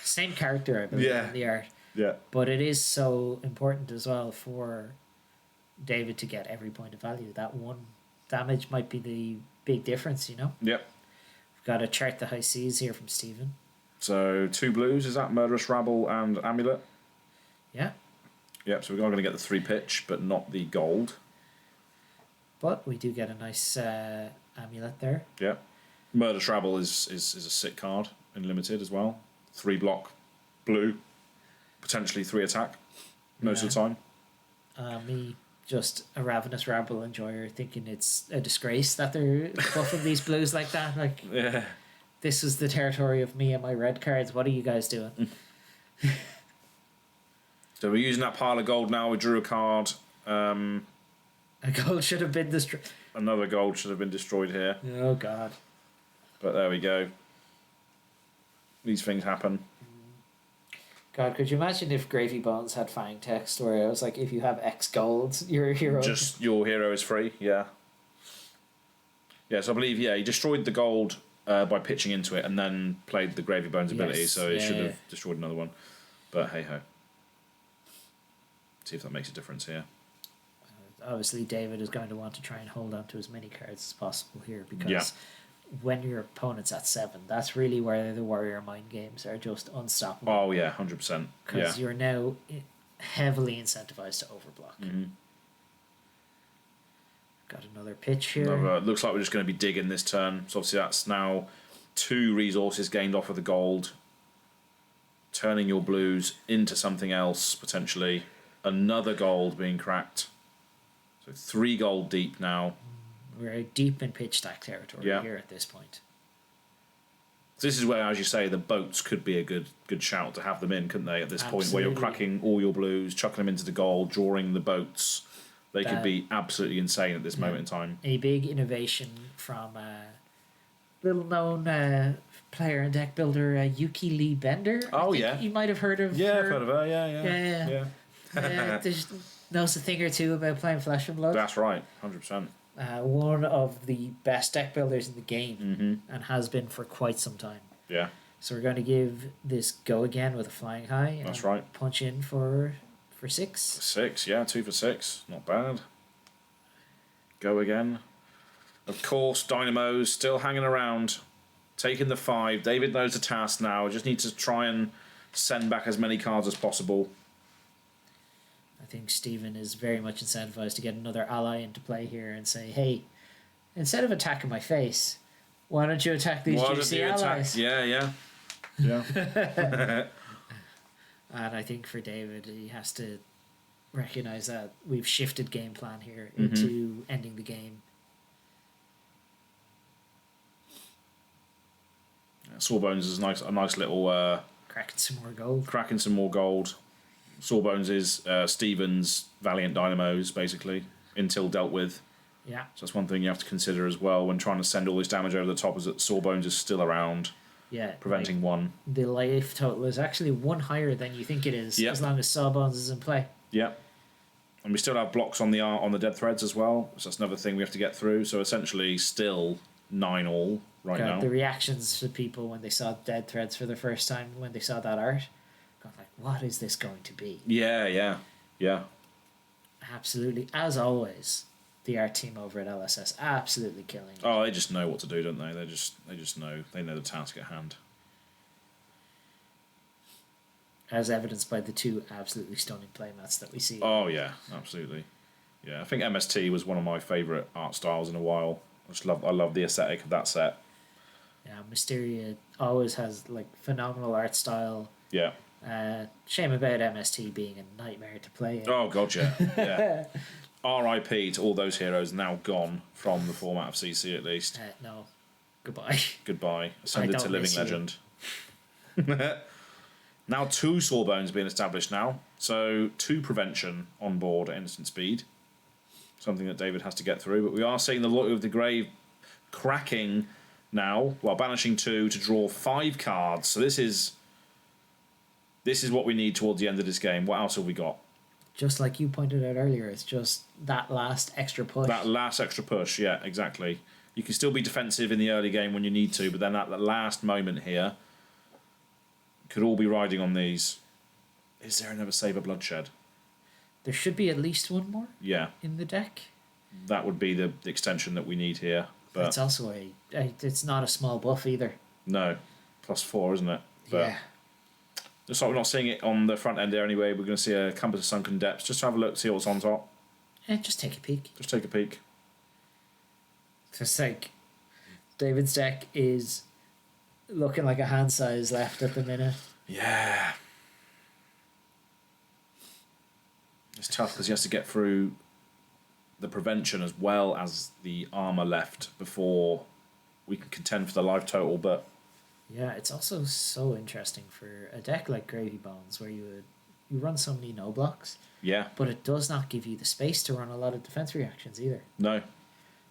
same character, I believe, in the art. Yeah. But it is so important as well for David to get every point of value. That 1 damage might be the big difference, you know? Yep. We've got to chart the high seas here from Stephen. So 2 blues, is that Murderous Rabble and Amulet? Yeah. Yep, so we're going to get the 3 pitch, but not the gold. But we do get a nice amulet there. Yeah. Murder Travel is a sick card in limited as well. 3 block, blue, potentially 3 attack most of the time. Me, just a ravenous rabble enjoyer, thinking it's a disgrace that they're buffing these blues like that. Like, this is the territory of me and my red cards. What are you guys doing? So we're using that pile of gold now. We drew a card. A gold should have been destroyed. Another gold should have been destroyed here. Oh, God. But there we go. These things happen. God, could you imagine if Gravy Bones had Fang text where it was like, if you have X gold, your hero... Just your hero is free, yeah. Yes, I believe, he destroyed the gold by pitching into it and then played the Gravy Bones ability, so it should have destroyed another one. But hey-ho. See if that makes a difference here. Obviously, David is going to want to try and hold on to as many cards as possible here because when your opponent's at 7, that's really where the Warrior Mind games are just unstoppable. Oh, yeah, 100%. Because you're now heavily incentivized to overblock. Mm-hmm. Got another pitch here. Looks like we're just going to be digging this turn. So obviously that's now 2 resources gained off of the gold. Turning your blues into something else, potentially. Another gold being cracked. So 3 gold deep now. We're deep in pitch stack territory here at this point. This is where, as you say, the boats could be a good shout to have them in, couldn't they? At this point, where you're cracking all your blues, chucking them into the gold, drawing the boats, they could be absolutely insane at this moment in time. A big innovation from little known player and deck builder Yuki Lee Bender. Oh, you might have heard of her. I've heard of her. Yeah. Knows a thing or two about playing Flesh and Blood. That's right, 100%. One of the best deck builders in the game, and has been for quite some time. Yeah. So we're going to give this go again with a flying high. That's right. Punch in for 6. 6, yeah, 2 for 6, not bad. Go again. Of course, Dynamo's still hanging around, taking the 5. David knows the task now. Just need to try and send back as many cards as possible. I think Stephen is very much incentivized to get another ally into play here and say, hey, instead of attacking my face, why don't you attack these juicy allies? Yeah. And I think for David, he has to recognize that we've shifted game plan here into ending the game. Sawbones is a nice little... cracking some more gold. Sawbones is Stephen's Valiant Dynamos, basically, until dealt with. Yeah. So that's one thing you have to consider as well when trying to send all this damage over the top, is that Sawbones is still around. Yeah. Preventing 1. The life total is actually 1 higher than you think it is, as long as Sawbones is in play. Yeah. And we still have blocks on the dead threads as well, so that's another thing we have to get through. So essentially still 9 all now. The reactions to people when they saw dead threads for the first time, when they saw that art, going like, what is this going to be? Yeah. Absolutely. As always, the art team over at LSS absolutely killing it. Oh, they just know what to do, don't they? They just know. They know the task at hand. As evidenced by the 2 absolutely stunning playmats that we see. Oh yeah, absolutely. Yeah, I think MST was one of my favourite art styles in a while. I love the aesthetic of that set. Yeah, Mysteria always has phenomenal art style. Yeah. Shame about MST being a nightmare to play in. Oh god, yeah. R.I.P. to all those heroes now gone from the format of CC at least. No. Goodbye. Ascended to living legend. Now 2 Sawbones being established now. So 2 prevention on board at instant speed. Something that David has to get through. But we are seeing the Loyalty of the Grave cracking now, while banishing 2 to draw 5 cards. So this is what we need towards the end of this game. What else have we got? Just like you pointed out earlier, it's just that last extra push. Yeah, exactly. You can still be defensive in the early game when you need to, but then at the last moment here, could all be riding on these. Is there another Saber Bloodshed? There should be at least 1 more. Yeah. In the deck. That would be the extension that we need here. But it's also it's not a small buff either. No, +4, isn't it? But looks like we're not seeing it on the front end there anyway. We're going to see a Compass of Sunken Depths. Just have a look, see what's on top. Just take a peek. Just like David's deck is looking like a hand size left at the minute. Yeah. It's tough because he has to get through the prevention as well as the armor left before we can contend for the life total. But yeah, it's also so interesting for a deck like Gravy Bones where you run so many no blocks. Yeah. But it does not give you the space to run a lot of defense reactions either. No.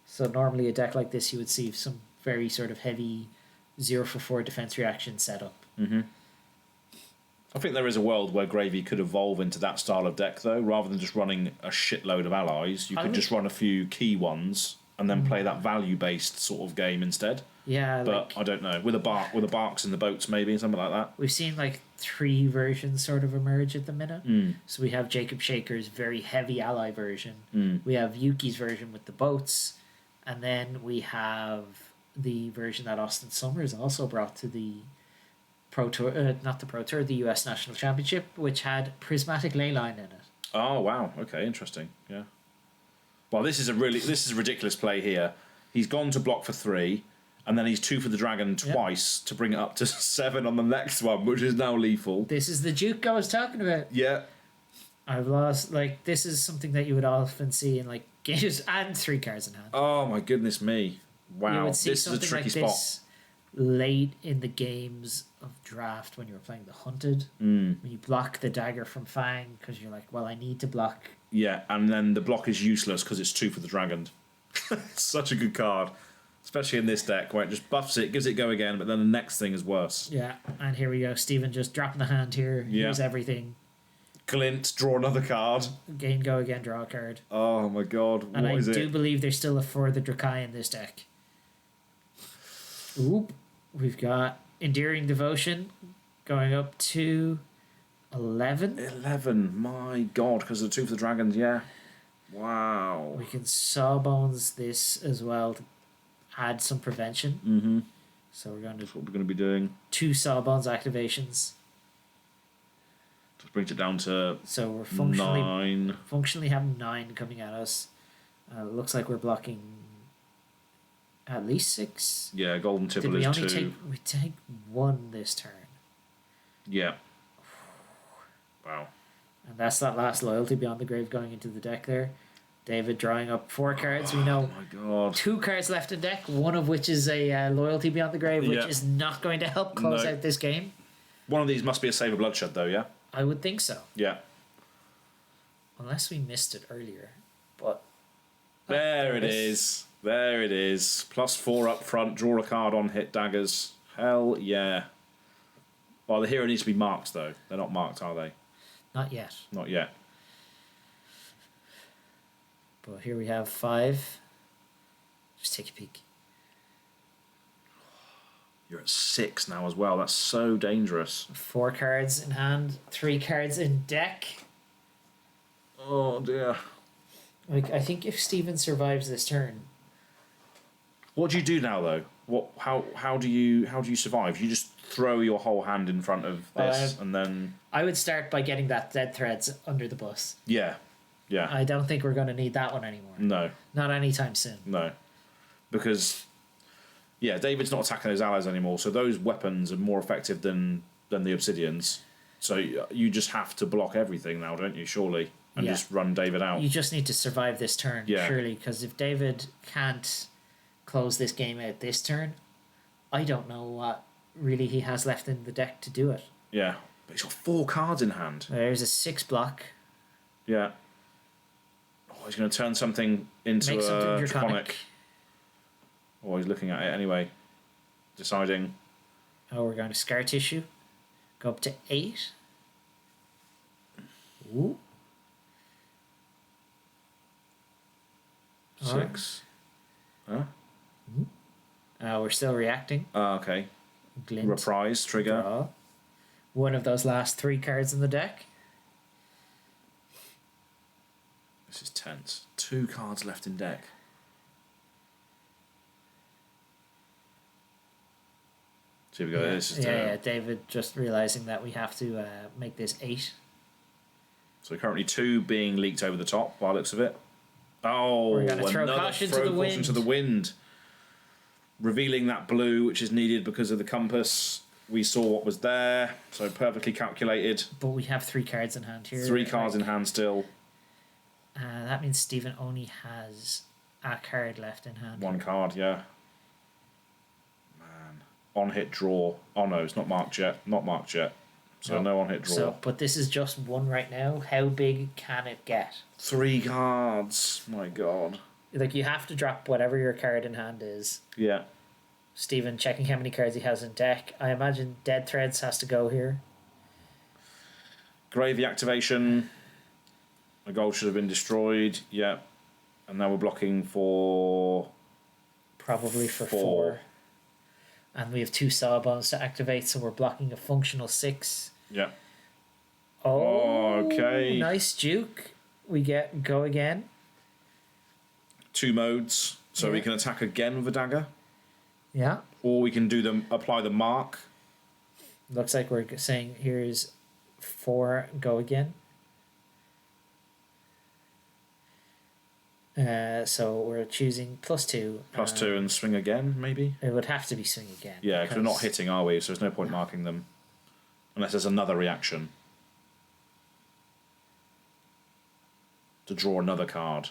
So normally a deck like this you would see some very sort of heavy 0-for-4 defense reaction setup. Mm-hmm. I think there is a world where Gravy could evolve into that style of deck, though, rather than just running a shitload of allies. You could just run a few key ones and then play that value-based sort of game instead. Yeah, but I don't know, with the barks and the boats, maybe something like that. We've seen like 3 versions sort of emerge at the minute. So we have Jacob Shaker's very heavy ally version. We have Yuki's version with the boats, and then we have the version that Austin Summers also brought to the Pro Tour, not the Pro Tour, the US National Championship, which had Prismatic Leyline in it. Oh wow! Okay, interesting. Yeah. Well, this is a ridiculous play here. He's gone to block for 3, and then he's 2 for the dragon twice to bring it up to 7 on the next one, which is now lethal. This is the juke I was talking about. Yeah. I've lost, like, this is something that you would often see in, like, games and 3 cards in hand. Oh my goodness me. Wow, this is a tricky spot. Late in the games of draft when you were playing the Hunted, when you block the dagger from Fang because you're like, well, I need to block. Yeah, and then the block is useless because it's 2 for the dragon. Such a good card, especially in this deck where it just buffs it, gives it go again, but then the next thing is worse. Yeah, and here we go. Stephen just dropping the hand here. Here's everything. Glint, draw another card. Gain go again, draw a card. Oh my god, and what is it? I do believe there's still a further Drakai in this deck. Oop. We've got Endearing Devotion going up to 11. 11, my god, because of the 2 for the dragons, yeah. Wow. We can Sawbones this as well to add some prevention. Mm-hmm. So we're going to... That's what we're going to be doing. 2 Sawbones activations. Just brings it down to so we're 9. Functionally have 9 coming at us. Looks like we're blocking at least 6. Yeah, Golden Tipple is 2. We take 1 this turn. Yeah. Wow. And that's that last Loyalty Beyond the Grave going into the deck there. David drawing up 4 cards. We know my god. 2 cards left in deck, one of which is a Loyalty Beyond the Grave, which is not going to help close out this game. One of these must be a Save of Bloodshed, though, yeah? I would think so. Yeah. Unless we missed it earlier. But there it is. There it is. +4 up front. Draw a card on hit daggers. Hell yeah. Well, the hero needs to be marked, though. They're not marked, are they? Not yet. Not yet. But here we have 5. Just take a peek. You're at 6 now as well. That's so dangerous. 4 cards in hand. 3 cards in deck. Oh, dear. Like, I think if Steven survives this turn... What do you do now, though? How do you survive? You just throw your whole hand in front of this, and then I would start by getting that Dead Threads under the bus. Yeah. I don't think we're going to need that one anymore. No. Not anytime soon. No. Because David's not attacking those allies anymore, so those weapons are more effective than the Obsidians. So you just have to block everything now, don't you? Surely, and just run David out. You just need to survive this turn, surely, because if David can't close this game out this turn, I don't know what really he has left in the deck to do it. Yeah, but he's got 4 cards in hand. There's a 6 block. Yeah. Oh, he's going to turn something into a Draconic. Oh, he's looking at it anyway. Deciding. Oh, we're going to Scar Tissue. Go up to 8. Ooh. 6. Huh? We're still reacting. Okay. Glint. Reprise, trigger. Draw. One of those last 3 cards in the deck. This is tense. 2 cards left in deck. So here we go. This is David just realising that we have to make this 8. So currently 2 being leaked over the top by the looks of it. Oh, we're going to throw caution to the wind. Caution to the wind. revealing that blue, which is needed because of the compass. We saw what was there, so perfectly calculated. But we have 3 cards in hand here. 3 cards in hand still. That means Stephen only has a card left in hand. 1 card, yeah. Man. On hit draw. Oh no, it's not marked yet. Not marked yet. So no on hit draw. So, but this is just 1 right now. How big can it get? 3 cards. My God. Like, you have to drop whatever your card in hand is. Yeah. Stephen checking how many cards he has in deck. I imagine Dead Threads has to go here. Gravy activation. The gold should have been destroyed. Yeah. And now we're blocking for... Probably for 4. And we have 2 Sawbones to activate, so we're blocking a functional 6. Yeah. Oh, okay. Nice juke. We get go again. 2 modes. So we can attack again with a dagger. Yeah. Or we can apply the mark. Looks like we're saying here's 4, go again. So we're choosing +2. +2 and swing again, maybe? It would have to be swing again. Yeah, because we're not hitting, are we? So there's no point marking them. Unless there's another reaction. To draw another card.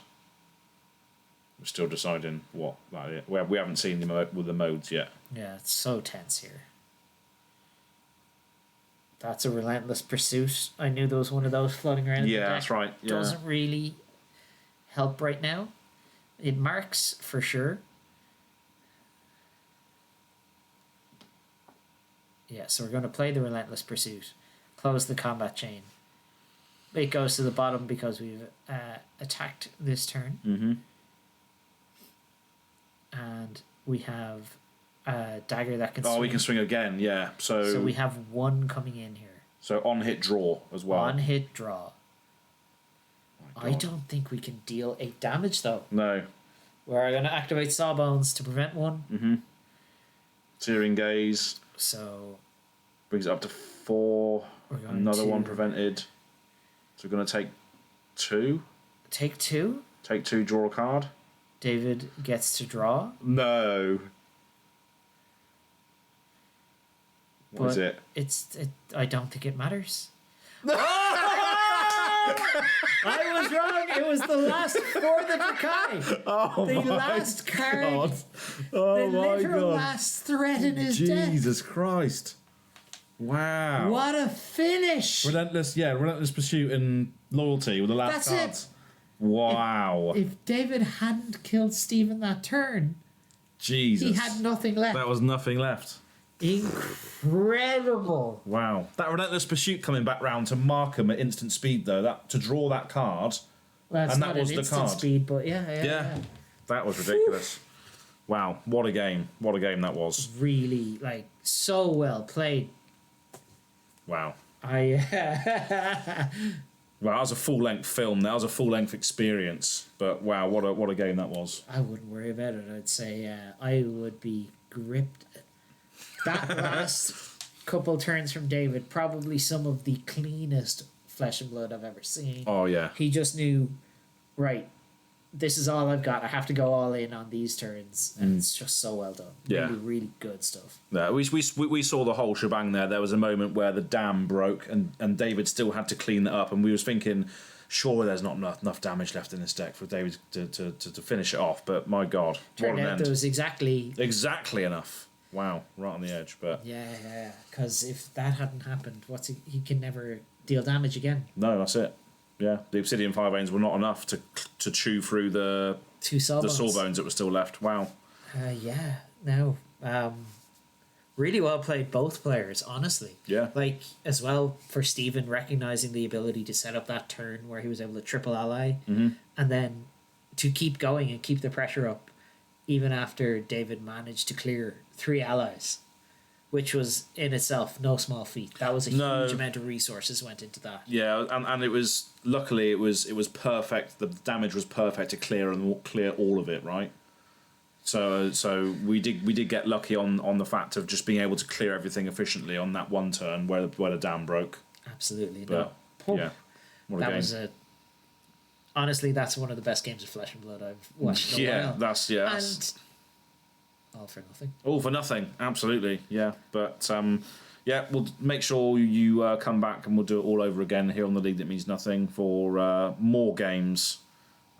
We're still deciding what that is. We haven't seen the modes yet. Yeah, it's so tense here. That's a Relentless Pursuit. I knew there was one of those floating around. Yeah, that's right. Yeah. Doesn't really help right now. It marks for sure. Yeah, so we're going to play the Relentless Pursuit. Close the combat chain. It goes to the bottom because we've attacked this turn. Mm-hmm. And we have a dagger that can swing. We can swing again, yeah. So we have 1 coming in here. So on hit draw as well. On hit draw. I don't think we can deal 8 damage though. No. We're going to activate Sawbones to prevent 1. Mm-hmm. Searing Gaze. So brings it up to 4. Another 1 prevented. So we're going to take 2. Take 2? Take 2, draw a card. David gets to draw. No. What is it? I don't think it matters. I was wrong. It was the last for the Drakai. Oh, the my last card. God. Oh, the my literal God. last thread in his deck. Jesus Christ. Wow. What a finish. Relentless Pursuit and Loyalty were the last That's cards. it. Wow. If David hadn't killed Stephen that turn, Jesus. he had nothing left. That was nothing left. Incredible. Wow. That Relentless Pursuit coming back round to mark him at instant speed, though, that to draw that card. Well, it's and not that was an the instant card. speed, but yeah. That was ridiculous. Wow. What a game. What a game that was. Really, so well played. Wow. Well, that was a full-length film. That was a full-length experience. But wow, what a game that was. I wouldn't worry about it. I'd say I would be gripped. That last couple turns from David, probably some of the cleanest Flesh and Blood I've ever seen. Oh, yeah. He just knew, right, this is all I've got. I have to go all in on these turns. And it's just so well done. Yeah. Really, really good stuff. Yeah, we saw the whole shebang there. There was a moment where the dam broke and David still had to clean that up. And we was thinking, surely there's not enough damage left in this deck for David to finish it off. But my God, Turned what an out end. there was exactly enough. Wow, right on the edge. But yeah. Because if that hadn't happened, he can never deal damage again. No, that's it. Yeah, the Obsidian Fireveins were not enough to chew through the 2 Sawbones. The Sawbones that were still left. Wow. Really well played, both players, honestly. Yeah. As well for Stephen recognizing the ability to set up that turn where he was able to triple ally, and then to keep going and keep the pressure up, even after David managed to clear 3 allies, which was in itself no small feat. That was a huge amount of resources went into that. Yeah, and it was luckily it was perfect. The damage was perfect to clear all of it, right? So we did get lucky on the fact of just being able to clear everything efficiently on that one turn where the dam broke. Absolutely. But yeah, what a game. Honestly, that's one of the best games of Flesh and Blood I've watched in a while. And All for nothing. All for nothing, absolutely, yeah. But yeah, we'll make sure you come back and we'll do it all over again here on the League That Means Nothing for more games.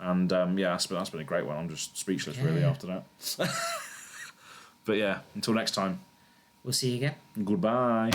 And yeah, that's been a great one. I'm just speechless really after that. But yeah, until next time. We'll see you again. Goodbye.